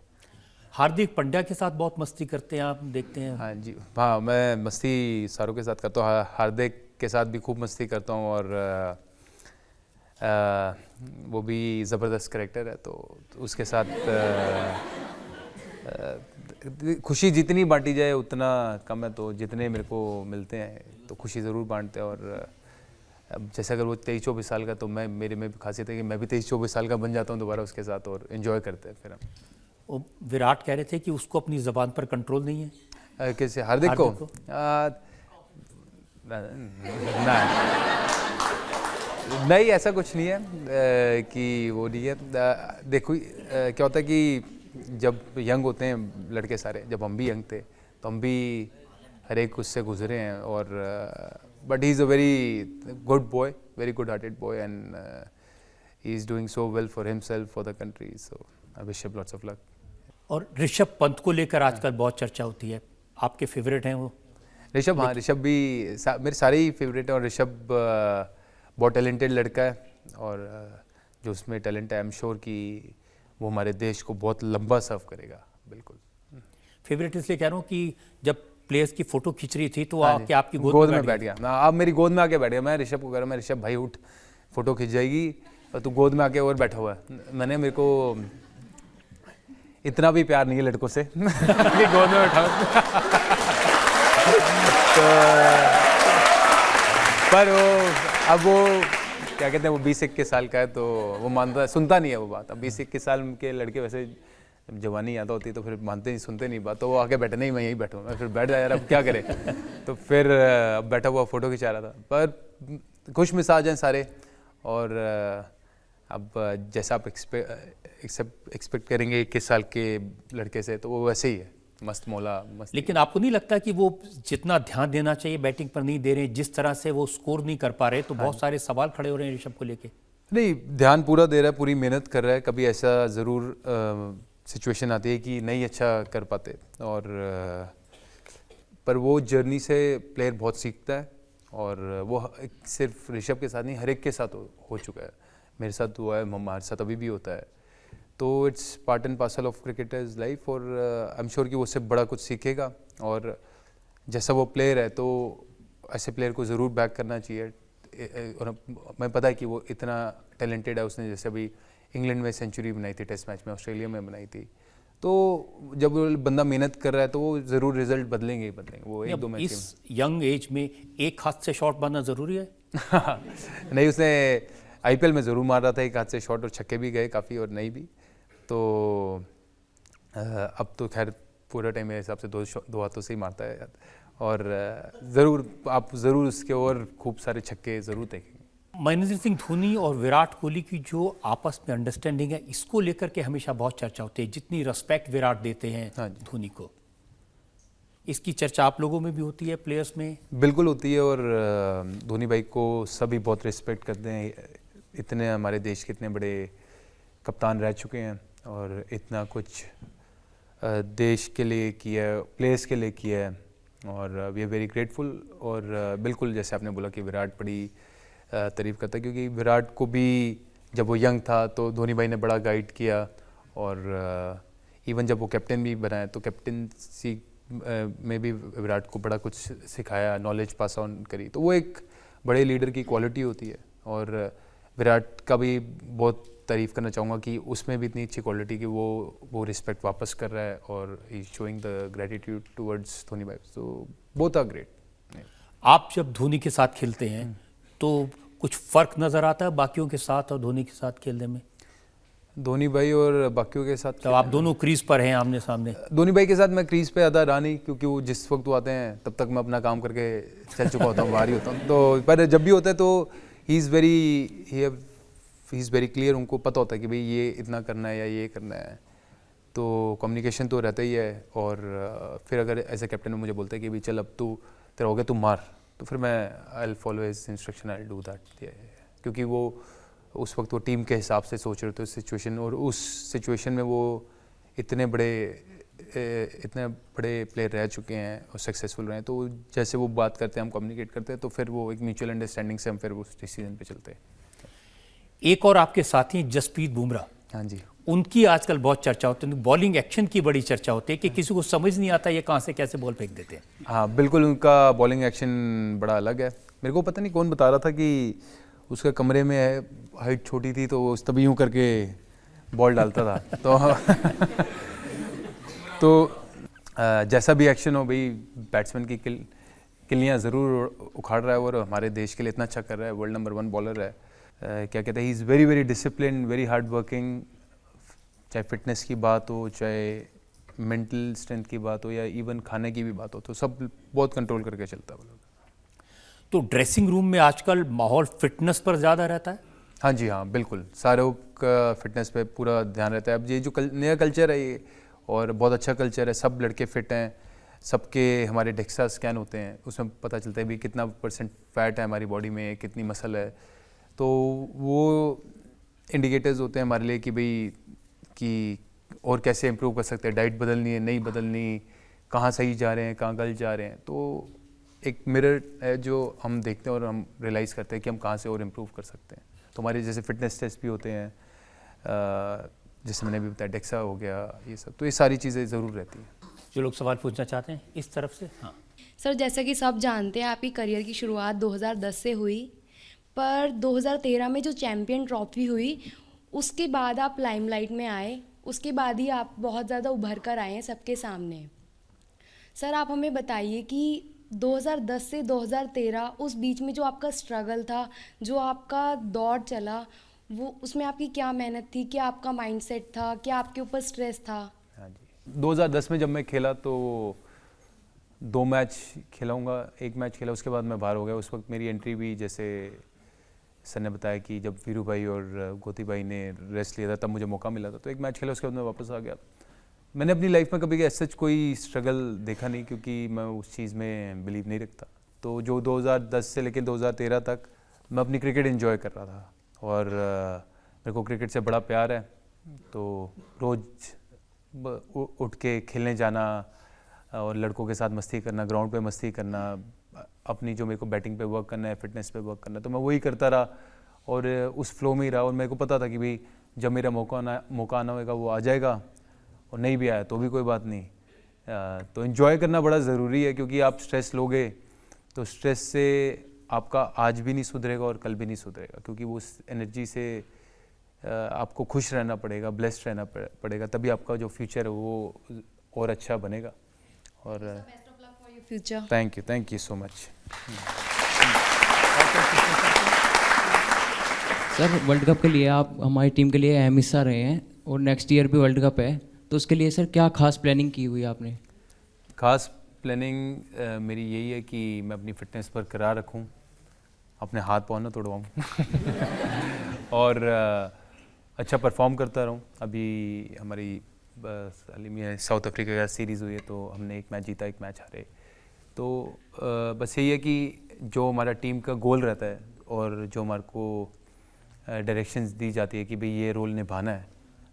[SPEAKER 2] हार्दिक पांड्या के साथ बहुत मस्ती करते हैं आप, देखते हैं?
[SPEAKER 3] हाँ जी, हाँ मैं मस्ती सारों के साथ करता हूँ, हार्दिक के साथ भी खूब मस्ती करता हूँ, और वो भी ज़बरदस्त कैरेक्टर है, तो उसके साथ खुशी जितनी बांटी जाए उतना कम है, तो जितने मेरे को मिलते हैं तो खुशी ज़रूर बांटते हैं। और अब जैसे अगर वो 23-24 साल का, तो मेरे में भी खासियत है कि मैं भी 23-24 साल का बन जाता हूँ दोबारा उसके साथ, और इन्जॉय करते हैं फिर हम।
[SPEAKER 2] वो विराट कह रहे थे कि उसको अपनी ज़बान पर कंट्रोल नहीं है।
[SPEAKER 3] कैसे? हार्दिक को? नहीं, ऐसा कुछ नहीं है कि वो नहीं है। देखो क्या होता है कि जब यंग होते हैं लड़के सारे, जब हम भी यंग थे तो हम भी हर एक उससे गुजरे हैं, और but he is a very good boy, very good hearted boy, and he is doing so well for himself, for the country, so I wish him lots of luck.
[SPEAKER 2] और ऋषभ पंत को लेकर आजकल बहुत चर्चा होती है, आपके फेवरेट हैं वो?
[SPEAKER 3] ऋषभ, हाँ ऋषभ भी मेरे सारे ही फेवरेट हैं, और ऋषभ बहुत टैलेंटेड लड़का है, और जो उसमें टैलेंट है आई एम श्योर कि वो हमारे देश को बहुत लंबा सर्व करेगा। बिल्कुल
[SPEAKER 2] फेवरेट इसलिए कह रहा हूँ कि जब प्लेयर्स की फोटो खींच रही थी तो आके आपकी
[SPEAKER 3] गोद में बैठ गया। आप मेरी गोद में आके बैठ गया। मैं ऋषभ को कह रहा हूँ, मैं ऋषभ भाई उठ, फोटो खींच जाएगी, और तू गोद में आके और बैठा हुआ है। मेरे को इतना भी प्यार नहीं है लड़कों से कि गोद में बैठा तो पर अब वो क्या कहते हैं, वो 20-21 साल का है तो वो मानता, सुनता नहीं है वो बात। अब 20-21 साल के लड़के वैसे जवानी याद होती है तो फिर मानते नहीं, सुनते नहीं बात, तो वो आके बैठे, नहीं मैं यहीं बैठूँ, मैं फिर बैठ जाया यार अब क्या करे। तो फिर अब बैठा हुआ फ़ोटो खिंचा रहा था, पर खुश मिजाज हैं सारे, और अब जैसा आप एक्सपेक्ट करेंगे 21 साल के लड़के से, तो वो वैसे ही है, मस्त मौला मस्त।
[SPEAKER 2] लेकिन आपको नहीं लगता कि वो जितना ध्यान देना चाहिए बैटिंग पर नहीं दे रहे, जिस तरह से वो स्कोर नहीं कर पा रहे, तो बहुत सारे सवाल खड़े हो रहे हैं ऋषभ को लेके?
[SPEAKER 3] नहीं, ध्यान पूरा दे रहा है, पूरी मेहनत कर रहा है। कभी ऐसा ज़रूर सिचुएशन आती है कि नहीं अच्छा कर पाते, और पर वो जर्नी से प्लेयर बहुत सीखता है, और वो सिर्फ ऋषभ के साथ नहीं, हर एक के साथ हो चुका है। मेरे साथ हुआ है, हमारे साथ अभी भी होता है, तो it's part and parcel of cricketers life, और आई एम श्योर कि वो उससे बड़ा कुछ सीखेगा, और जैसा वो प्लेयर है तो ऐसे प्लेयर को ज़रूर बैक करना चाहिए। और मैं पता है कि वो इतना टैलेंटेड है, उसने जैसे अभी इंग्लैंड में सेंचुरी बनाई थी टेस्ट मैच में, ऑस्ट्रेलिया में बनाई थी, तो जब बंदा मेहनत कर रहा है तो वो ज़रूर रिजल्ट बदलेंगे ही बदलेंगे। वो 1-2 मैच
[SPEAKER 2] इस यंग एज में एक हाथ से शॉट मारना ज़रूरी है?
[SPEAKER 3] नहीं, उसने आईपीएल में ज़रूर मार रहा था एक हाथ से शॉट और छक्के भी गए काफ़ी और नहीं भी। तो अब तो खैर पूरा टाइम मेरे हिसाब से दो हाथों से ही मारता है। और ज़रूर आप ज़रूर उसके और खूब सारे छक्के ज़रूर देखेंगे।
[SPEAKER 2] महेंद्र सिंह धोनी और विराट कोहली की जो आपस में अंडरस्टैंडिंग है, इसको लेकर के हमेशा बहुत चर्चा होती है। जितनी रिस्पेक्ट विराट देते हैं
[SPEAKER 3] हाँ जी।
[SPEAKER 2] धोनी को, इसकी चर्चा आप लोगों में भी होती है, प्लेयर्स में?
[SPEAKER 3] बिल्कुल होती है। और धोनी भाई को सभी बहुत रिस्पेक्ट करते हैं। इतने हमारे देश के इतने बड़े कप्तान रह चुके हैं और इतना कुछ देश के लिए किया है, प्लेयर्स के लिए किया है, और वी आर वेरी ग्रेटफुल। और बिल्कुल जैसे आपने बोला कि विराट बड़ी तारीफ़ करता है, क्योंकि विराट को भी जब वो यंग था तो धोनी भाई ने बड़ा गाइड किया। और इवन जब वो कैप्टन भी बनाया तो कैप्टनसी में भी विराट को बड़ा कुछ सिखाया, नॉलेज पास ऑन करी। तो वो एक बड़े लीडर की क्वालिटी होती है। और विराट का भी बहुत तारीफ़ करना चाहूँगा कि उसमें भी इतनी अच्छी क्वालिटी कि वो रिस्पेक्ट वापस कर रहा है और he showing the gratitude towards Dhoni भाई। So both are great.
[SPEAKER 2] आप जब धोनी के साथ खेलते हैं तो कुछ फ़र्क नज़र आता है बाकियों के साथ और धोनी के साथ खेलने में?
[SPEAKER 3] धोनी भाई और बाकियों के साथ
[SPEAKER 2] तो आप दोनों क्रीज पर हैं आमने सामने।
[SPEAKER 3] धोनी भाई के साथ मैं क्रीज पे ज़्यादा रहा नहीं, क्योंकि वो जिस वक्त वो आते हैं तब तक मैं अपना काम करके चल चुका होता हूँ, बाहर ही होता हूँ। तो पर जब भी होता है तो ही इज़ वेरी क्लियर। उनको पता होता है कि भाई ये इतना करना है या ये करना है। तो कम्युनिकेशन तो रहता ही है। और फिर अगर ऐसे कैप्टन मुझे बोलते हैं कि भाई चल अब तू तेरा हो गया, तू मार, तो फिर मैं I will follow his instruction, I will do that. क्योंकि वो उस वक्त वो टीम के हिसाब से सोच रहे थे सिचुएशन, और उस सिचुएशन में वो इतने बड़े प्लेयर रह चुके हैं और सक्सेसफुल रहे हैं। तो जैसे वो बात करते हैं, हम कम्युनिकेट करते हैं, तो फिर वो एक म्यूचुअल अंडरस्टैंडिंग से हम फिर उस डिसीजन पे चलते हैं।
[SPEAKER 2] एक और आपके साथी जसप्रीत बुमराह,
[SPEAKER 3] हाँ जी।
[SPEAKER 2] उनकी आजकल बहुत चर्चा होती है, बॉलिंग एक्शन की बड़ी चर्चा होती है कि किसी को समझ नहीं आता ये कहाँ से कैसे बॉल फेंक देते हैं।
[SPEAKER 3] हाँ बिल्कुल, उनका बॉलिंग एक्शन बड़ा अलग है। मेरे को पता नहीं कौन बता रहा था कि उसका कमरे में हाइट छोटी थी तो वो तभी यूँ करके बॉल डालता था। तो जैसा भी एक्शन हो भाई, बैट्समैन की किलियाँ ज़रूर उखाड़ रहा है और हमारे देश के लिए इतना अच्छा कर रहा है। वर्ल्ड नंबर 1 बॉलर है। क्या कहते हैं, he is very very discipline, very hard working. चाहे फिटनेस की बात हो, चाहे मेंटल स्ट्रेंथ की बात हो, या इवन खाने की भी बात हो, तो सब बहुत कंट्रोल करके चलता है वो लोग।
[SPEAKER 2] तो ड्रेसिंग रूम में आजकल माहौल फिटनेस पर ज़्यादा रहता है?
[SPEAKER 3] हाँ जी, हाँ बिल्कुल, सारों का फिटनेस पे पूरा ध्यान रहता है। अब ये जो नया कल्चर है ये, और बहुत अच्छा कल्चर है, सब लड़के फिट हैं, सबके हमारे डेक्सा स्कैन होते हैं, उसमें पता चलता है भी कितना % फैट है हमारी बॉडी में, कितनी मसल है। तो वो इंडिकेटर्स होते हैं हमारे लिए कि भाई कि और कैसे इम्प्रूव कर सकते हैं, डाइट बदलनी है, नहीं बदलनी, कहाँ सही जा रहे हैं, कहाँ गलत जा रहे हैं। तो एक मिरर है जो हम देखते हैं और हम रियलाइज़ करते हैं कि हम कहाँ से और इम्प्रूव कर सकते हैं। तो हमारे जैसे फिटनेस टेस्ट भी होते हैं, जैसे मैंने भी बताया, डेक्सा हो गया, ये सब। तो ये सारी चीज़ें ज़रूर रहती हैं।
[SPEAKER 2] जो लोग सवाल पूछना चाहते हैं इस तरफ से। हाँ
[SPEAKER 6] सर, जैसा कि सब जानते हैं आपकी करियर की शुरुआत 2010 से हुई, पर 2013 में जो चैम्पियन ट्रॉफी हुई उसके बाद आप लाइमलाइट में आए, उसके बाद ही आप बहुत ज़्यादा उभर कर आए हैं सबके सामने। सर आप हमें बताइए कि 2010 से 2013 उस बीच में जो आपका स्ट्रगल था, जो आपका दौर चला, वो उसमें आपकी क्या मेहनत थी, क्या आपका माइंडसेट था, क्या आपके ऊपर स्ट्रेस था?
[SPEAKER 3] हाँ जी, 2010 में जब मैं खेला तो 2 मैच खेलाऊँगा, 1 मैच खेला, उसके बाद मैं बाहर हो गया। उस वक्त मेरी एंट्री भी, जैसे सर ने बताया कि जब वीरू भाई और गोती भाई ने रेस्ट लिया था तब मुझे मौका मिला था, तो 1 मैच खेला, उसके बाद मैं वापस आ गया। मैंने अपनी लाइफ में कभी सच कोई स्ट्रगल देखा नहीं, क्योंकि मैं उस चीज़ में बिलीव नहीं रखता। तो जो 2010 से लेकर 2013 तक मैं अपनी क्रिकेट एंजॉय कर रहा था, और मेरे को क्रिकेट से बड़ा प्यार है। तो रोज़ उठ के खेलने जाना और लड़कों के साथ मस्ती करना, ग्राउंड पे मस्ती करना, अपनी जो मेरे को बैटिंग पे वर्क करना है, फिटनेस पे वर्क करना है, तो मैं वही करता रहा और उस फ्लो में ही रहा। और मेरे को पता था कि भाई जब मेरा मौका आना होगा वो आ जाएगा, और नहीं भी आया तो भी कोई बात नहीं। तो एंजॉय करना बड़ा ज़रूरी है, क्योंकि आप स्ट्रेस लोगे तो स्ट्रेस से आपका आज भी नहीं सुधरेगा और कल भी नहीं सुधरेगा, क्योंकि वो उस एनर्जी से आपको खुश रहना पड़ेगा, ब्लेस्ड रहना पड़ेगा, तभी आपका जो फ्यूचर है वो और अच्छा बनेगा। और
[SPEAKER 6] best of luck for your future.
[SPEAKER 3] Thank you so much.
[SPEAKER 7] Sir world cup के लिए आप हमारी टीम के लिए अहम हिस्सा रहे हैं और नेक्स्ट ईयर भी वर्ल्ड कप है, तो उसके लिए सर क्या खास प्लानिंग की हुई है आपने?
[SPEAKER 3] खास प्लानिंग मेरी यही है कि मैं अपनी फिटनेस बरकरार रखूं, अपने हाथ पाँव ना तोड़वाऊँ और अच्छा परफॉर्म करता रहूं। अभी हमारी हाल में साउथ अफ्रीका का सीरीज़ हुई है तो हमने एक मैच जीता, एक मैच हारे। तो बस यही है कि जो हमारा टीम का गोल रहता है और जो हमारे को डायरेक्शंस दी जाती है कि भाई ये रोल निभाना है,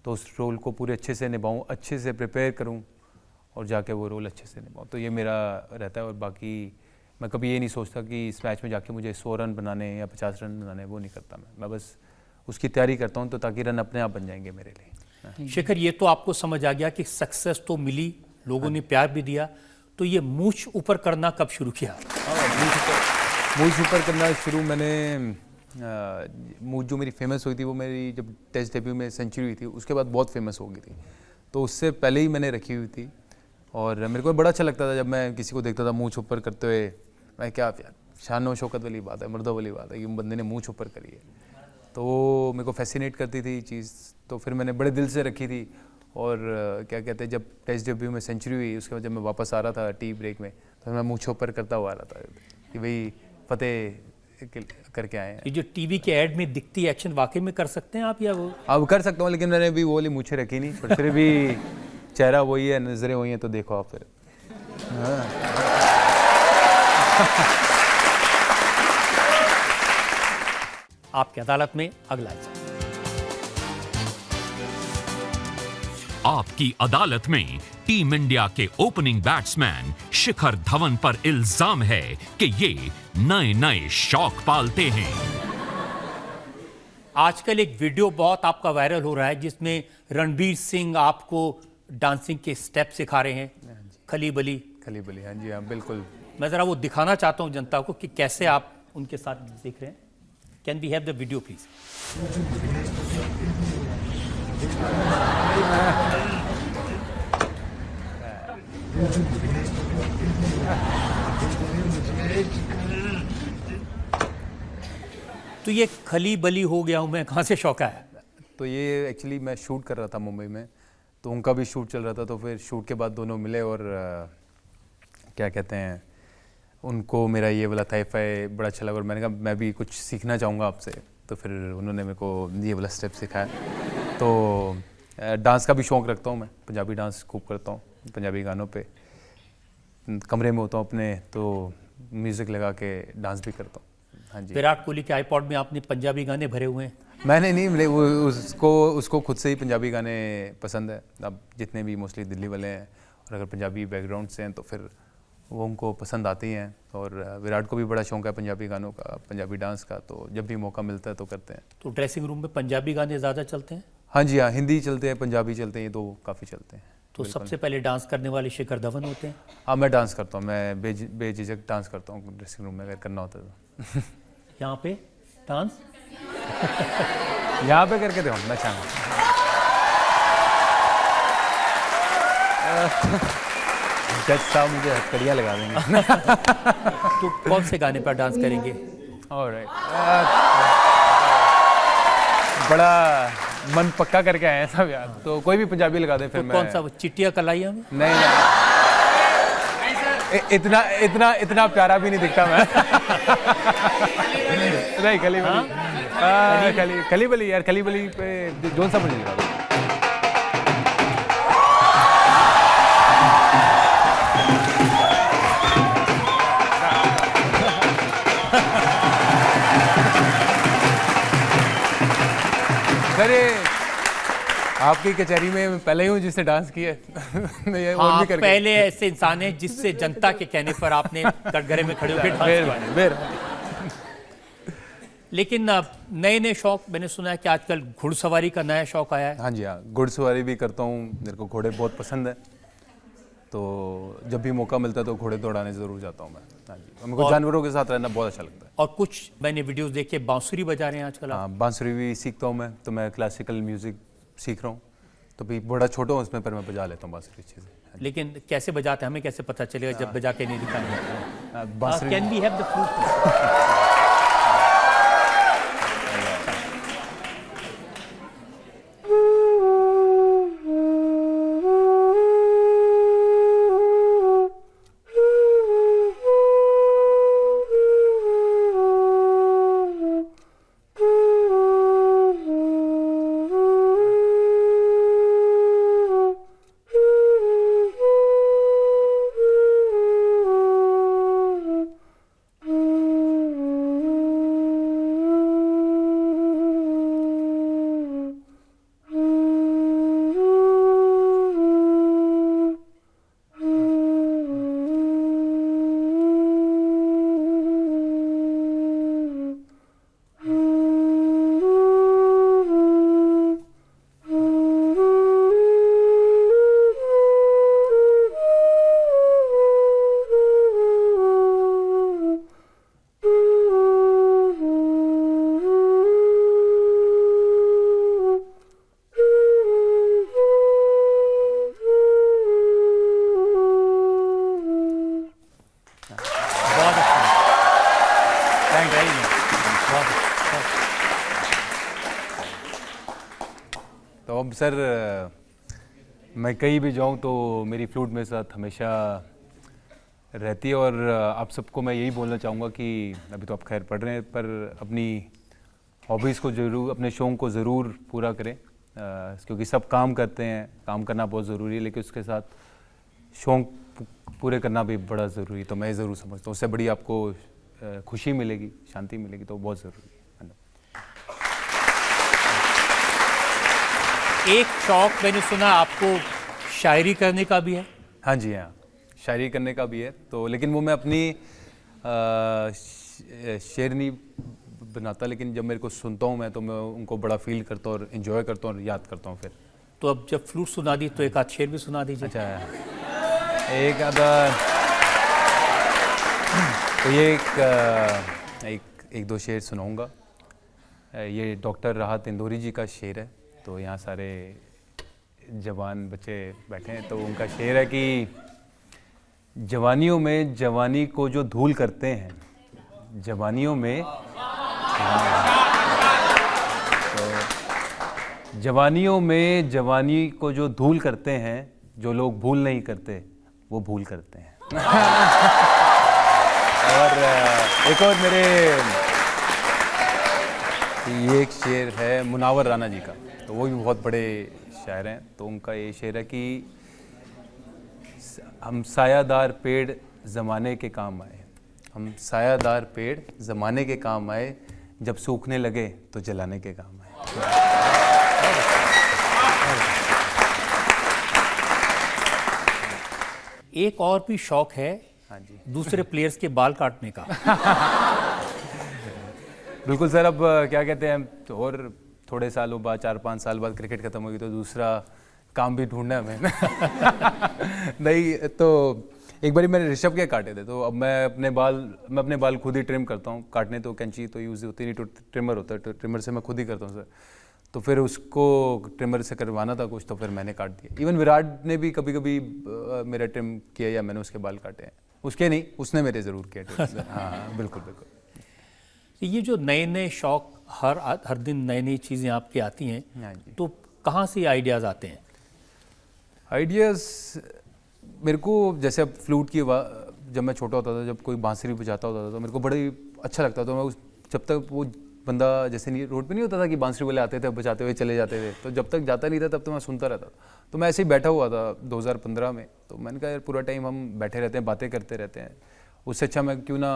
[SPEAKER 3] तो उस रोल को पूरे अच्छे से निभाऊँ, अच्छे से प्रिपेयर करूँ और जाके वो रोल अच्छे से निभाऊँ। तो ये मेरा रहता है। और बाकी मैं कभी ये नहीं सोचता कि इस मैच में जाके मुझे 100 रन बनाने या 50 रन बनाने, वो नहीं करता मैं बस उसकी तैयारी करता हूँ, तो ताकि रन अपने आप बन जाएंगे मेरे लिए।
[SPEAKER 2] शिखर, ये तो आपको समझ आ गया कि सक्सेस तो मिली, लोगों ने प्यार भी दिया, तो ये मूंछ ऊपर करना कब शुरू किया?
[SPEAKER 3] मूंछ ऊपर करना शुरू मैंने मूंछ जो मेरी फेमस हुई थी वो मेरी जब टेस्ट डेब्यू में सेंचुरी हुई थी उसके बाद बहुत फेमस हो गई थी, तो उससे पहले ही मैंने रखी हुई थी। और मेरे को बड़ा अच्छा लगता था जब मैं किसी को देखता था मूंछ ऊपर करते हुए। मैं क्या यार, शान और शौकत वाली बात है, मर्दों वाली बात है कि बंदे ने मूंछ ऊपर करी है, तो वो मेरे को फैसिनेट करती थी चीज़। तो फिर मैंने बड़े दिल से रखी थी। और क्या कहते हैं, जब टेस्ट डेब्यू में सेंचुरी हुई उसके बाद जब मैं वापस आ रहा था टी ब्रेक में, तो मैं मूंछ ऊपर करता हुआ आ रहा था कि भाई फतेह करके आए हैं।
[SPEAKER 2] ये जो टीवी के ऐड में दिखती एक्शन वाकई में कर सकते हैं आप, या वो?
[SPEAKER 3] अब कर सकता हूँ, लेकिन मैंने भी वो वाली मूछें रखी नहीं, पर फिर भी चेहरा वही है, नजरें वही हैं, तो देखो आप फिर।
[SPEAKER 2] आपकी अदालत में अगला एपिसोड।
[SPEAKER 4] आपकी अदालत में टीम इंडिया के ओपनिंग बैट्समैन शिखर धवन पर इल्जाम है कि ये नए नए शौक पालते हैं।
[SPEAKER 2] आजकल एक वीडियो बहुत आपका वायरल हो रहा है जिसमें रणबीर सिंह आपको डांसिंग के स्टेप सिखा रहे हैं, खली बली।
[SPEAKER 3] खली बली, हाँ जी, हाँ बिल्कुल।
[SPEAKER 2] मैं जरा वो दिखाना चाहता हूं जनता को कि कैसे आप उनके साथ सीख रहे हैं। Can we have the video please? तो ये खली बली हो गया हूं मैं, कहां से शौक आया?
[SPEAKER 3] तो ये एक्चुअली मैं शूट कर रहा था मुंबई में, तो उनका भी शूट चल रहा था, तो फिर शूट के बाद दोनों मिले और क्या कहते हैं, उनको मेरा ये वाला थाईफा बड़ा अच्छा लगा और मैंने कहा मैं भी कुछ सीखना चाहूँगा आपसे, तो फिर उन्होंने मेरे को ये वाला स्टेप सिखाया। तो डांस का भी शौक़ रखता हूँ मैं, पंजाबी डांस खूब करता हूँ, पंजाबी गानों पे कमरे में होता हूँ अपने, तो म्यूज़िक लगा के डांस भी करता हूँ। हाँ जी।
[SPEAKER 2] विराट कोहली के आईपॉड में आपने पंजाबी गाने भरे हुए हैं?
[SPEAKER 3] मैंने नहीं, उसको खुद से ही पंजाबी गाने पसंद है। अब जितने भी मोस्टली दिल्ली वाले हैं और अगर पंजाबी बैकग्राउंड से हैं तो फिर वो उनको पसंद आती हैं। और विराट को भी बड़ा शौक है पंजाबी गानों का, पंजाबी डांस का, तो जब भी मौका मिलता है तो करते हैं।
[SPEAKER 2] तो ड्रेसिंग रूम में पंजाबी गाने ज़्यादा चलते हैं?
[SPEAKER 3] हाँ जी, हाँ, हिंदी चलते हैं, पंजाबी चलते हैं, ये दो काफ़ी चलते हैं।
[SPEAKER 2] तो सबसे पहले डांस करने वाले शिखर धवन होते हैं?
[SPEAKER 3] हाँ, मैं डांस करता हूँ, मैं बेझिझक डांस करता हूँ ड्रेसिंग रूम में अगर करना होता है तो।
[SPEAKER 2] यहाँ पे डांस
[SPEAKER 3] यहाँ पे करके दो मैं चाहूँ। जज साहब मुझे हथकड़ियाँ लगा देंगे।
[SPEAKER 2] तो कौन से गाने पर डांस करेंगे?
[SPEAKER 3] ऑलराइट, बड़ा मन पक्का करके आए हैं सब यार, तो कोई भी पंजाबी लगा दे फिर।
[SPEAKER 2] तो कौन सा, चिट्टिया कलाइया में?
[SPEAKER 3] नहीं, इतना प्यारा भी नहीं दिखता मैं। नहीं, खली बली, खली बली यार, खली बली पे जोन सा मुझे लगा। अरे आपकी कचहरी में पहले ही हूँ जिससे डांस किया है।
[SPEAKER 2] हाँ, पहले ऐसे इंसान है जिससे जनता के कहने पर आपने कटघरे में खड़े होकर डांस। लेकिन नए नए शौक मैंने सुना है कि आजकल घुड़सवारी का नया शौक आया है।
[SPEAKER 3] हाँ जी, हाँ, घुड़सवारी भी करता हूँ, मेरे को घोड़े बहुत पसंद है, तो जब भी मौका मिलता है तो घोड़े दौड़ाने ज़रूर जाता हूँ मैं। हाँ जी, मेरे को जानवरों के साथ रहना बहुत अच्छा लगता है।
[SPEAKER 2] और कुछ मैंने वीडियोस देखे बांसुरी बजा रहे हैं आजकल।
[SPEAKER 3] हाँ, बांसुरी भी सीखता हूँ मैं, तो मैं क्लासिकल म्यूज़िक सीख रहा हूँ, तो भी बड़ा छोटा हूँ उसमें, पर मैं बजा लेता हूँ बांसुरी अच्छे से।
[SPEAKER 2] लेकिन कैसे बजाते हैं हमें कैसे पता चलेगा जब बजा के नहीं दिखाएंगे?
[SPEAKER 3] बांसुरी
[SPEAKER 2] can we have the flute?
[SPEAKER 3] तो अब सर मैं कहीं भी जाऊं तो मेरी फ्लूट मेरे साथ हमेशा रहती है, और आप सबको मैं यही बोलना चाहूँगा कि अभी तो आप खैर पढ़ रहे हैं, पर अपनी हॉबीज़ को ज़रूर, अपने शौक़ को ज़रूर पूरा करें, क्योंकि सब काम करते हैं, काम करना बहुत ज़रूरी है, लेकिन उसके साथ शौक़ पूरे करना भी बड़ा ज़रूरी है। तो मैं ज़रूर समझता हूँ उससे बड़ी आपको खुशी मिलेगी, शांति मिलेगी, तो बहुत ज़रूरी है।
[SPEAKER 2] एक शौक मैंने सुना आपको शायरी करने का भी है।
[SPEAKER 3] हाँ जी, हाँ, शायरी करने का भी है, तो लेकिन वो मैं अपनी शेर नहीं बनाता, लेकिन जब मेरे को सुनता हूँ मैं, तो मैं उनको बड़ा फील करता हूँ और इन्जॉय करता हूँ और याद करता हूँ फिर।
[SPEAKER 2] तो अब जब फ्लूट सुना दी तो एक आध शेर भी सुना दीजिए।
[SPEAKER 3] अच्छा, एक आधा, तो ये एक दो शेर सुनाऊँगा। ये डॉक्टर राहत इंदौरी जी का शेर है। तो यहाँ सारे जवान बच्चे बैठे हैं, तो उनका शेर है कि जवानियों में जवानी को जो धूल करते हैं, जवानियों में तो जवानियों में जवानी को जो धूल करते हैं, जो लोग भूल नहीं करते वो भूल करते हैं। और एक और मेरे ये एक शेर है मुनावर राणा जी का, तो वो भी बहुत बड़े शायर हैं। तो उनका ये शेर है कि हम सायादार पेड़ ज़माने के काम आए, हम सायादार पेड़ ज़माने के काम आए, जब सूखने लगे तो जलाने के काम आए।
[SPEAKER 2] एक और भी शौक है,
[SPEAKER 3] हाँ जी,
[SPEAKER 2] दूसरे प्लेयर्स के बाल काटने का।
[SPEAKER 3] बिल्कुल सर। अब क्या कहते हैं, तो और थोड़े सालों बाद, 4-5 साल बाद क्रिकेट खत्म होगी तो दूसरा काम भी ढूंढना है हमें। नहीं तो एक बारी मैंने ऋषभ के काटे थे, तो अब मैं अपने बाल खुद ही ट्रिम करता हूँ। काटने तो कैंची तो यूज़ होती नहीं, तो ट्रिमर होता है, तो ट्रिमर से मैं खुद ही करता हूँ सर। तो फिर उसको ट्रिमर से करवाना था कुछ, तो फिर मैंने काट दिया। इवन विराट ने भी कभी कभी मेरा ट्रिम किया या मैंने उसके बाल काटे हैं। उसके नहीं, उसने मेरे ज़रूर किया। हाँ, बिल्कुल बिल्कुल।
[SPEAKER 2] ये जो नए नए शौक, हर दिन नई नई चीज़ें आपकी आती हैं,
[SPEAKER 3] हाँ जी।
[SPEAKER 2] तो कहाँ से आइडियाज़ आते हैं?
[SPEAKER 3] आइडियाज़ मेरे को, जैसे अब फ्लूट की जब मैं छोटा होता था, जब कोई बांसुरी बजाता होता था, तो मेरे को बड़ा ही अच्छा लगता था। तो मैं जब तक वो बंदा, जैसे नहीं रोड पे नहीं होता था कि बांसुरी वाले आते थे बजाते हुए चले जाते थे, तो जब तक जाता नहीं था तब तो मैं सुनता रहता। तो मैं ऐसे ही बैठा हुआ था 2015 में, तो मैंने कहा यार पूरा टाइम हम बैठे रहते हैं, बातें करते रहते हैं, उससे अच्छा मैं क्यों ना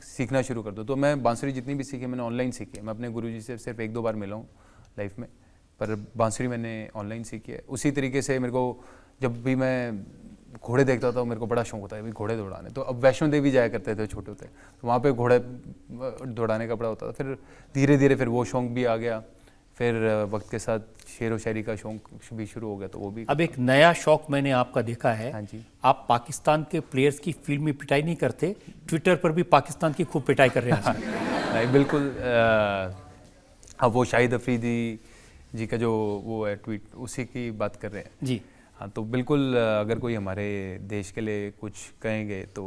[SPEAKER 3] सीखना शुरू कर दूँ। तो मैं बांसुरी जितनी भी सीखी मैंने ऑनलाइन सीखी है। मैं अपने गुरुजी से सिर्फ 1-2 बार मिला हूँ लाइफ में, पर बांसुरी मैंने ऑनलाइन सीखी है। उसी तरीके से मेरे को जब भी मैं घोड़े देखता था, मेरे को बड़ा शौक होता है भाई घोड़े दौड़ाने। तो अब वैष्णो देवी जाया करते थे छोटे होते, तो वहाँ पे घोड़े दौड़ाने का बड़ा होता था। फिर धीरे धीरे फिर वो शौक भी आ गया, फिर वक्त के साथ शेर व शायरी का शौक भी शुरू हो गया, तो वो भी।
[SPEAKER 2] अब एक नया शौक मैंने आपका देखा है।
[SPEAKER 3] हाँ जी।
[SPEAKER 2] आप पाकिस्तान के प्लेयर्स की फील्ड में पिटाई नहीं करते, ट्विटर पर भी पाकिस्तान की खूब पिटाई कर रहे हैं।
[SPEAKER 3] नहीं बिल्कुल। हाँ, वो शाहिद अफरीदी जी का जो वो है ट्वीट, उसी की बात कर रहे हैं
[SPEAKER 2] जी।
[SPEAKER 3] हाँ, तो बिल्कुल अगर कोई हमारे देश के लिए कुछ कहेंगे तो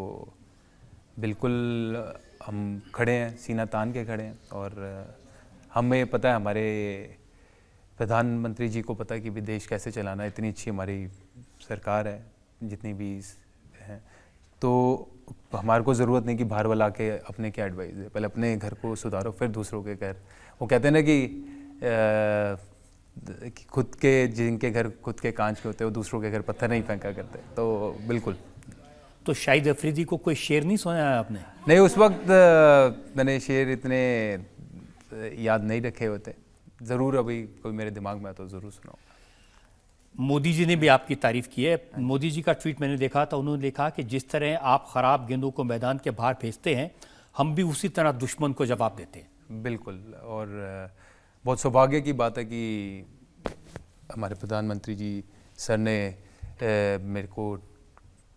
[SPEAKER 3] बिल्कुल हम खड़े हैं, सीना तान के खड़े हैं। और हमें पता है, हमारे प्रधानमंत्री जी को पता है कि भी देश कैसे चलाना है। इतनी अच्छी हमारी सरकार है, जितनी भी है, तो हमारे को ज़रूरत नहीं कि बाहर वाला आके अपने क्या एडवाइस दे। पहले अपने घर को सुधारो, फिर दूसरों के घर। वो कहते हैं ना कि खुद के, जिनके घर खुद के कांच के होते हैं, वो दूसरों के घर पत्थर नहीं फेंका करते। तो बिल्कुल।
[SPEAKER 2] तो शाहिद अफरीदी को कोई शेर नहीं सुनाया आपने?
[SPEAKER 3] नहीं, उस वक्त मैंने शेर इतने याद नहीं रखे होते। ज़रूर अभी कोई मेरे दिमाग में आता तो ज़रूर सुनाऊंगा।
[SPEAKER 2] मोदी जी ने भी आपकी तारीफ की है। मोदी जी का ट्वीट मैंने देखा था, उन्होंने लिखा कि जिस तरह आप ख़राब गेंदों को मैदान के बाहर भेजते हैं, हम भी उसी तरह दुश्मन को जवाब देते हैं।
[SPEAKER 3] बिल्कुल। और बहुत सौभाग्य की बात है कि हमारे प्रधानमंत्री जी सर ने मेरे को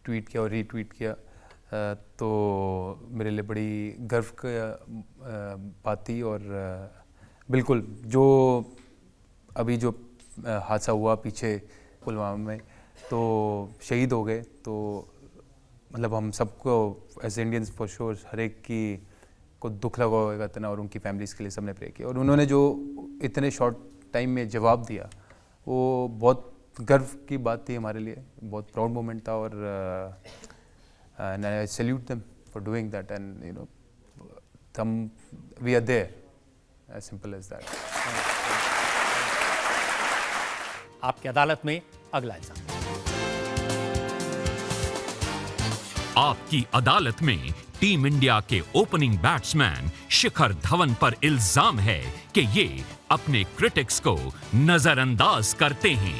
[SPEAKER 3] ट्वीट किया और रीट्वीट किया, तो मेरे लिए बड़ी गर्व का बात थी। और बिल्कुल जो अभी जो हादसा हुआ पीछे पुलवामा में, तो शहीद हो गए, तो मतलब हम सबको एज इंडियंस फॉर श्योर हर एक की को दुख लगा होगा इतना, और उनकी फैमिलीज़ के लिए सबने प्रे किया, और उन्होंने जो इतने शॉर्ट टाइम में जवाब दिया वो बहुत गर्व की बात थी हमारे लिए, बहुत प्राउड मोमेंट था, और and I salute them for doing that, and you know, we are there, as simple as that.
[SPEAKER 2] आपकी अदालत में अगला इल्जाम।
[SPEAKER 4] आपकी अदालत में टीम इंडिया के ओपनिंग बैट्समैन शिखर धवन पर इल्जाम है कि ये अपने क्रिटिक्स को नजरअंदाज करते हैं।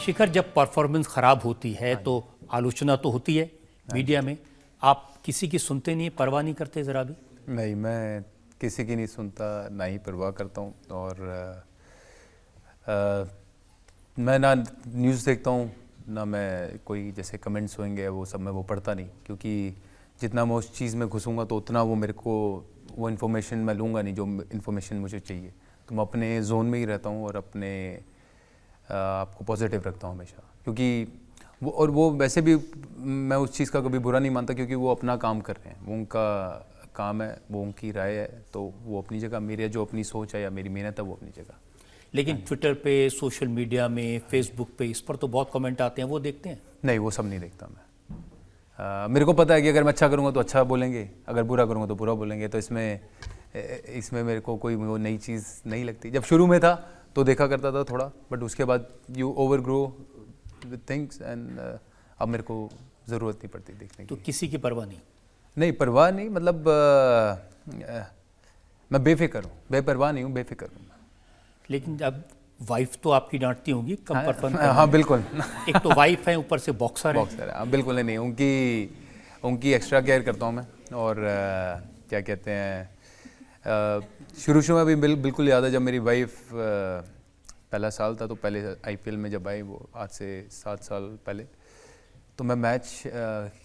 [SPEAKER 2] शिखर, जब परफॉर्मेंस खराब होती है तो आलोचना तो होती है मीडिया में, आप किसी की सुनते नहीं, परवाह नहीं करते जरा भी?
[SPEAKER 3] नहीं, मैं किसी की नहीं सुनता, ना ही परवाह करता हूँ, और मैं ना न्यूज़ देखता हूँ, ना मैं कोई जैसे कमेंट्स होंगे वो सब मैं वो पढ़ता नहीं, क्योंकि जितना मैं उस चीज़ में घुसूँगा तो उतना वो मेरे को वो इन्फॉर्मेशन मैं लूँगा नहीं जो इन्फॉर्मेशन मुझे चाहिए। तो मैं अपने जोन में ही रहता हूँ और अपने आपको पॉजिटिव रखता हूँ हमेशा, क्योंकि वो वैसे भी मैं उस चीज़ का कभी बुरा नहीं मानता, क्योंकि वो अपना काम कर रहे हैं, वो उनका काम है, वो उनकी राय है, तो वो अपनी जगह, मेरी जो अपनी सोच है या मेरी मेहनत है वो अपनी जगह।
[SPEAKER 2] लेकिन ट्विटर पे, सोशल मीडिया में, फेसबुक पे, इस पर तो बहुत कमेंट आते हैं, वो देखते हैं?
[SPEAKER 3] नहीं, वो सब नहीं देखता मैं। मेरे को पता है कि अगर मैं अच्छा करूँगा तो अच्छा बोलेंगे, अगर बुरा करूँगा तो बुरा बोलेंगे, तो इसमें मेरे को कोई वो नई चीज़ नहीं लगती। जब शुरू में था तो देखा करता था थोड़ा, बट उसके बाद you over grow with things, and अब मेरे को ज़रूरत नहीं पड़ती देखने की।
[SPEAKER 2] तो किसी की परवाह नहीं?
[SPEAKER 3] नहीं, परवाह नहीं, मतलब मैं बेफिक्र हूँ, बेपरवाह नहीं हूँ, बेफिक्र हूँ।
[SPEAKER 2] लेकिन अब वाइफ तो आपकी डांटती होंगी कम परफॉर्म?
[SPEAKER 3] हाँ बिल्कुल।
[SPEAKER 2] एक तो वाइफ है, ऊपर से बॉक्सर है।
[SPEAKER 3] बॉक्सर है, हाँ बिल्कुल नहीं, उनकी एक्स्ट्रा केयर करता हूँ मैं, और क्या कहते हैं, शुरू में अभी बिल्कुल याद है जब मेरी वाइफ पहला साल था, तो पहले IPL में जब आई, वो आज से 7 साल पहले, तो मैं मैच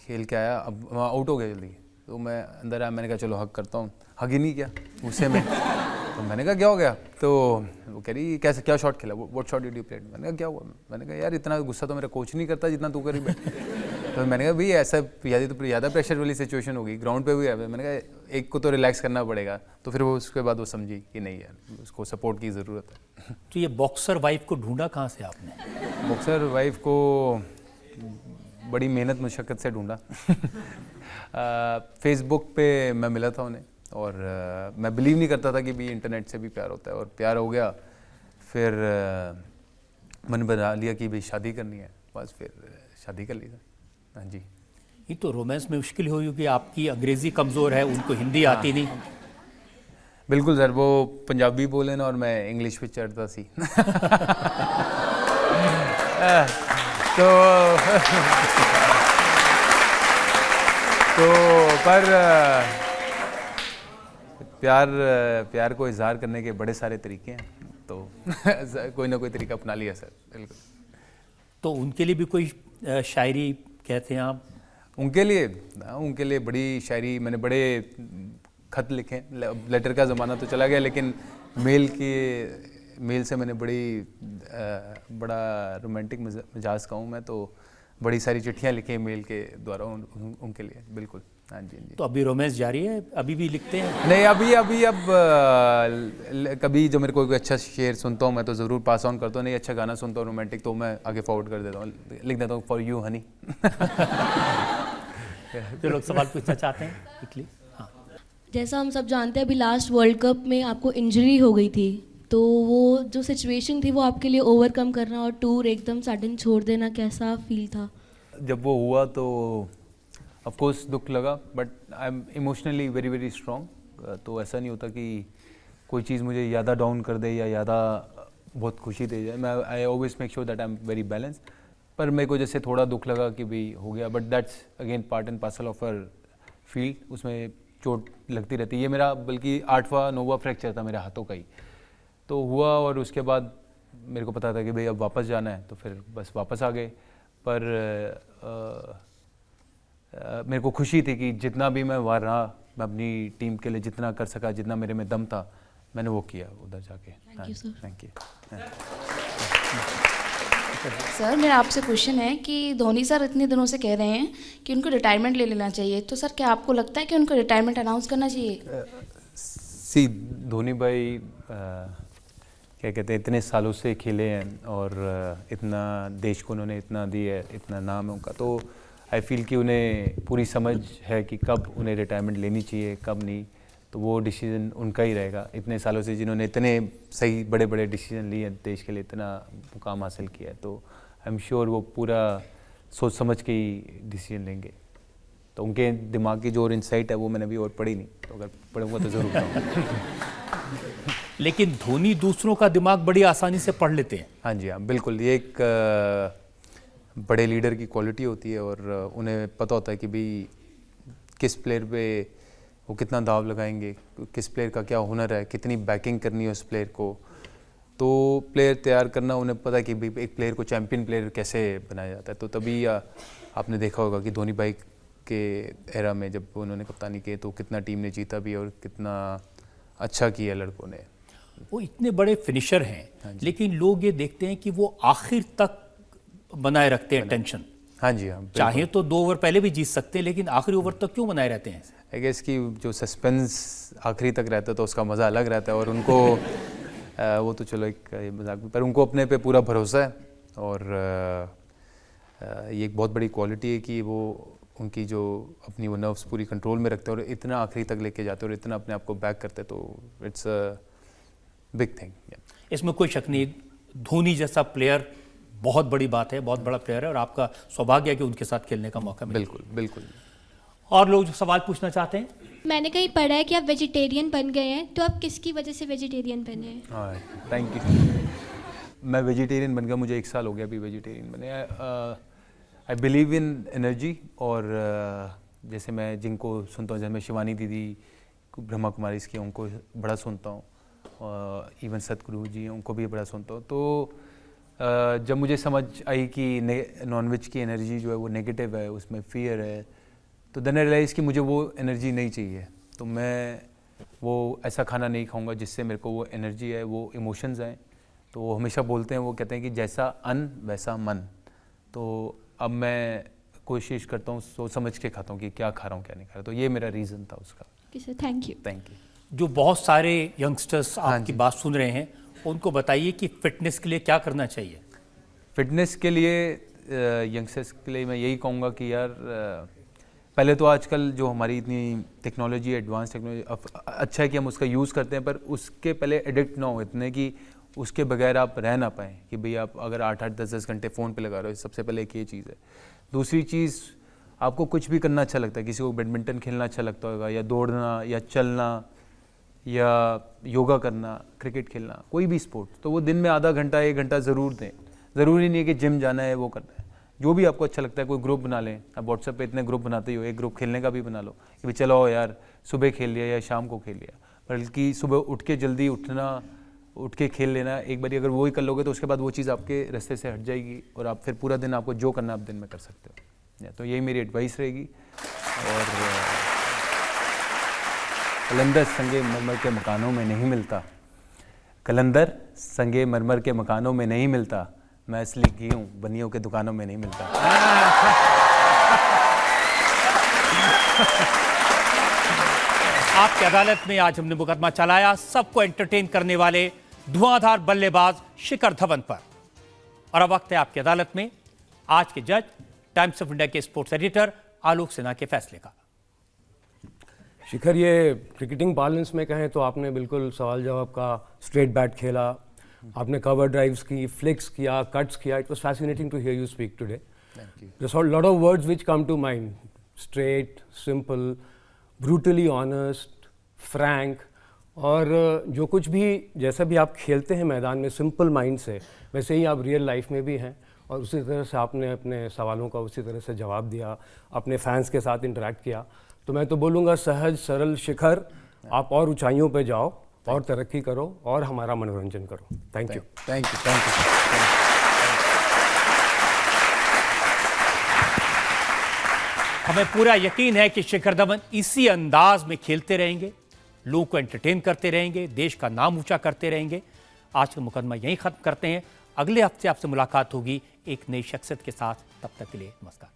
[SPEAKER 3] खेल के आया, अब वहाँ आउट हो गया जल्दी, तो मैं अंदर आया, मैंने कहा चलो हग करता हूँ, हग ही नहीं किया गुस्से में। तो मैंने कहा क्या हो गया, तो वो कह रही कैसे, क्या शॉट खेला, what shot did you played. मैंने कहा क्या हुआ, मैंने कहा यार इतना गुस्सा तो मेरा कोच नहीं करता जितना तू करी बैठ। तो मैंने कहा भाई ऐसा ज़्यादा प्रेशर वाली सिचुएशन होगी, ग्राउंड पे भी है, मैंने कहा एक को तो रिलैक्स करना पड़ेगा। तो फिर वो उसके बाद वो समझी कि नहीं यार, उसको सपोर्ट की ज़रूरत है।
[SPEAKER 2] तो ये बॉक्सर वाइफ को ढूंढा कहाँ से आपने?
[SPEAKER 3] बॉक्सर वाइफ को बड़ी मेहनत मुशक्क़त से ढूंढा। फेसबुक पे मैं मिला था उन्हें, और मैं बिलीव नहीं करता था कि भी इंटरनेट से भी प्यार होता है, और प्यार हो गया, फिर मन बना लिया कि भाई शादी करनी है, बस फिर शादी कर ली। हाँ जी।
[SPEAKER 2] ये तो रोमांस में मुश्किल हुई कि आपकी अंग्रेज़ी कमज़ोर है, उनको हिंदी आती नहीं।
[SPEAKER 3] बिल्कुल सर, वो पंजाबी बोले ना और मैं इंग्लिश पे चढ़ता सी। तो पर प्यार को इजहार करने के बड़े सारे तरीके हैं, तो कोई ना कोई तरीका अपना लिया सर। बिल्कुल।
[SPEAKER 2] तो उनके लिए भी कोई शायरी कहते हैं आप?
[SPEAKER 3] उनके लिए बड़ी शायरी, मैंने बड़े खत लिखे, लेटर का ज़माना तो चला गया, लेकिन मेल से मैंने बड़ा रोमांटिक मिजाज का हूँ मैं, तो बड़ी सारी चिट्ठियाँ लिखी मेल के द्वारा उनके लिए। बिल्कुल। हाँ जी, हाँ जी।
[SPEAKER 2] तो अभी रोमांस जारी है, अभी भी लिखते हैं?
[SPEAKER 3] नहीं, अभी अब कभी जो मेरे को कोई अच्छा शेर सुनता हूँ मैं तो ज़रूर पास ऑन करता हूँ, नहीं अच्छा गाना सुनता हूँ रोमांटिक, तो मैं आगे फॉरवर्ड कर देता हूँ, लिख देता हूँ फॉर यू हनी।
[SPEAKER 2] जो लोग सवाल पूछना चाहते हैं क्विकली। हाँ,
[SPEAKER 8] जैसा हम सब जानते हैं, अभी लास्ट वर्ल्ड कप में आपको इंजरी हो गई थी, तो वो जो सिचुएशन थी वो आपके लिए ओवरकम करना और टूर एकदम सडन छोड़ देना, कैसा फील था?
[SPEAKER 3] जब वो हुआ तो ऑफ कोर्स दुख लगा, but I am emotionally very very strong. तो ऐसा नहीं होता कि कोई चीज़ मुझे ज़्यादा डाउन कर दे या ज़्यादा बहुत खुशी दे जाए, मैं I always make sure that I am very balance. पर मेरे को जैसे थोड़ा दुख लगा कि भाई हो गया, but that's again part and parcel of our field, उसमें चोट लगती रहती है। ये मेरा बल्कि 8वां 9वां फ्रैक्चर था मेरे हाथों का ही, तो हुआ, और उसके बाद मेरे को पता था कि भाई अब वापस जाना है, तो फिर बस वापस आ गए। पर मेरे को खुशी थी कि जितना भी मैं वहाँ रहा, मैं अपनी टीम के लिए जितना कर सका, जितना मेरे में दम था, मैंने वो किया उधर जाके।
[SPEAKER 8] Thank you sir.
[SPEAKER 3] Thank you.
[SPEAKER 9] Sir मेरा आपसे क्वेश्चन है कि धोनी सर इतने दिनों से कह रहे हैं कि उनको रिटायरमेंट ले लेना चाहिए, तो सर क्या आपको लगता है कि उनको रिटायरमेंट अनाउंस करना चाहिए?
[SPEAKER 3] धोनी भाई क्या कहते हैं, इतने सालों से खेले हैं और इतना देश को उन्होंने इतना दिया है, इतना नाम है उनका, तो आई फील कि उन्हें पूरी समझ है कि कब उन्हें रिटायरमेंट लेनी चाहिए कब नहीं, तो वो डिसीजन उनका ही रहेगा। इतने सालों से जिन्होंने इतने सही बड़े बड़े डिसीजन लिए हैं, देश के लिए इतना मुकाम हासिल किया है, तो आई एम श्योर वो पूरा सोच समझ के ही डिसीजन लेंगे। तो उनके दिमाग की जो और इंसाइट है वो मैंने अभी और पढ़ी नहीं, तो अगर पढ़ूंगा तो ज़रूर पढ़ूंगा।
[SPEAKER 2] लेकिन धोनी दूसरों का दिमाग बड़ी आसानी से पढ़ लेते हैं।
[SPEAKER 3] हाँ जी, हाँ बिल्कुल, ये एक बड़े लीडर की क्वालिटी होती है और उन्हें पता होता है कि भाई किस प्लेयर पे वो कितना दाव लगाएंगे, किस प्लेयर का क्या हुनर है, कितनी बैकिंग करनी है उस प्लेयर को, तो प्लेयर तैयार करना उन्हें पता है कि भाई एक प्लेयर को चैम्पियन प्लेयर कैसे बनाया जाता है। तो तभी आपने देखा होगा कि धोनी भाई के एरा में जब उन्होंने कप्तानी की तो कितना टीम ने जीता भी और कितना अच्छा किया लड़कों ने।
[SPEAKER 2] वो इतने बड़े फिनिशर हैं, लेकिन लोग ये देखते हैं कि वो आखिर तक बनाए रखते हैं टेंशन।
[SPEAKER 3] हाँ जी, हाँ,
[SPEAKER 2] चाहे तो 2 ओवर पहले भी जीत सकते हैं, लेकिन आखिरी ओवर तक क्यों बनाए रहते हैं?
[SPEAKER 3] आई गेस कि जो सस्पेंस आखिरी तक रहता है तो उसका मज़ा अलग रहता है और उनको वो तो चलो एक मजाक, पर उनको अपने पे पूरा भरोसा है और ये एक बहुत बड़ी क्वालिटी है कि वो उनकी जो अपनी वो नर्व्स पूरी कंट्रोल में रखते हैं और इतना आखिरी तक लेके जाते हैं और इतना अपने आप को बैक करते हैं, तो इट्स अ बिग थिंग।
[SPEAKER 2] इसमें कोई शक नहीं, धोनी जैसा प्लेयर बहुत बड़ी बात है, बहुत बड़ा प्लेयर है और आपका सौभाग्य है कि उनके साथ खेलने का मौका मिला।
[SPEAKER 3] बिल्कुल बिल्कुल।
[SPEAKER 2] और लोग जो सवाल पूछना चाहते हैं?
[SPEAKER 8] मैंने कहीं पढ़ा है कि आप वेजिटेरियन बन गए हैं, तो आप किसकी वजह से वेजिटेरियन बने हैं?
[SPEAKER 3] हाँ, थैंक यू। मैं वेजिटेरियन बन गया, मुझे 1 साल हो गया अभी वेजिटेरियन बने। आई बिलीव इन एनर्जी और जैसे मैं जिनको सुनता हूँ, जैसे मैं शिवानी दीदी, ब्रह्मा कुमारी की, उनको बड़ा सुनता हूँ, इवन सतगुरु जी उनको भी बड़ा सुनता हूँ। तो जब मुझे समझ आई कि नॉनवेज की एनर्जी जो है वो नेगेटिव है, उसमें फियर है, तो देन आई रियलाइज़ कि मुझे वो एनर्जी नहीं चाहिए, तो मैं वो ऐसा खाना नहीं खाऊंगा जिससे मेरे को वो एनर्जी है, वो इमोशंस आए। तो वो हमेशा बोलते हैं, वो कहते हैं कि जैसा अन्न वैसा मन। तो अब मैं कोशिश करता हूँ, सोच समझ के खाता हूँ कि क्या खा रहा हूँ क्या नहीं खा रहा, तो ये मेरा रीज़न था उसका।
[SPEAKER 8] Sir thank you.
[SPEAKER 3] Thank you.
[SPEAKER 2] जो बहुत सारे यंगस्टर्स आपकी बात सुन रहे हैं, उनको बताइए कि फिटनेस के लिए क्या करना चाहिए?
[SPEAKER 3] फिटनेस के लिए यंगस्टर्स के लिए मैं यही कहूँगा कि यार पहले तो आजकल जो हमारी इतनी टेक्नोलॉजी, एडवांस टेक्नोलॉजी, अच्छा है कि हम उसका यूज़ करते हैं, पर उसके पहले एडिक्ट ना हो इतने कि उसके बगैर आप रह ना पाएँ, कि भाई आप अगर 8-8, 10-10 घंटे फ़ोन पे लगा रहे हो। सबसे पहले एक ये चीज़ है। दूसरी चीज़, आपको कुछ भी करना अच्छा लगता है, किसी को बैडमिंटन खेलना अच्छा लगता होगा, या दौड़ना, या चलना, या योगा करना, क्रिकेट खेलना, कोई भी स्पोर्ट, तो वो दिन में आधा घंटा 1 घंटा ज़रूर दें। ज़रूरी नहीं है कि जिम जाना है वो करना है, जो भी आपको अच्छा लगता है। कोई ग्रुप बना लें, आप व्हाट्सएप पे इतने ग्रुप बनाते ही हो, एक ग्रुप खेलने का भी बना लो कि भाई चलो यार सुबह खेल लिया या शाम को खेल लिया, बल्कि सुबह उठ के जल्दी उठ के खेल लेना। एक बार अगर वो ही कर लोगे तो उसके बाद वो चीज़ आपके रास्ते से हट जाएगी और आप फिर पूरा दिन आपको जो करना आप दिन में कर सकते हो। तो यही मेरी एडवाइस रहेगी। और कलंदर संगे मरमर के मकानों में नहीं मिलता, कलंदर संगे मरमर के मकानों में नहीं मिलता, मैं असली घी हूँ बनियों के दुकानों में नहीं मिलता।
[SPEAKER 2] आपकी अदालत में आज हमने मुकदमा चलाया सबको एंटरटेन करने वाले धुआंधार बल्लेबाज शिखर धवन पर। और अब वक्त है आपकी अदालत में आज के जज, टाइम्स ऑफ इंडिया के स्पोर्ट्स एडिटर आलोक सिन्हा के फैसले का।
[SPEAKER 10] शिखर, ये क्रिकेटिंग बैलेंस में कहें तो आपने बिल्कुल सवाल जवाब का स्ट्रेट बैट खेला, आपने कवर ड्राइव्स की, फ्लिक्स किया, कट्स किया। It was fascinating to hear you speak today. There's a lot of words which come to mind: straight, simple, brutally honest, frank। और जो कुछ भी जैसा भी आप खेलते हैं मैदान में सिंपल माइंड से, वैसे ही आप रियल लाइफ में भी हैं और उसी तरह से आपने अपने सवालों का उसी तरह से जवाब दिया, अपने फैंस के साथ इंटरेक्ट किया। तो मैं तो बोलूँगा सहज सरल शिखर, आप और ऊंचाइयों पे जाओ और तरक्की करो और हमारा मनोरंजन करो। Thank you.
[SPEAKER 3] Thank you.
[SPEAKER 2] हमें पूरा यकीन है कि शिखर धवन इसी अंदाज में खेलते रहेंगे, लोगों को एंटरटेन करते रहेंगे, देश का नाम ऊंचा करते रहेंगे। आज का मुकदमा यहीं खत्म करते हैं। अगले हफ्ते आपसे मुलाकात होगी एक नई शख्सियत के साथ। तब तक के लिए नमस्कार।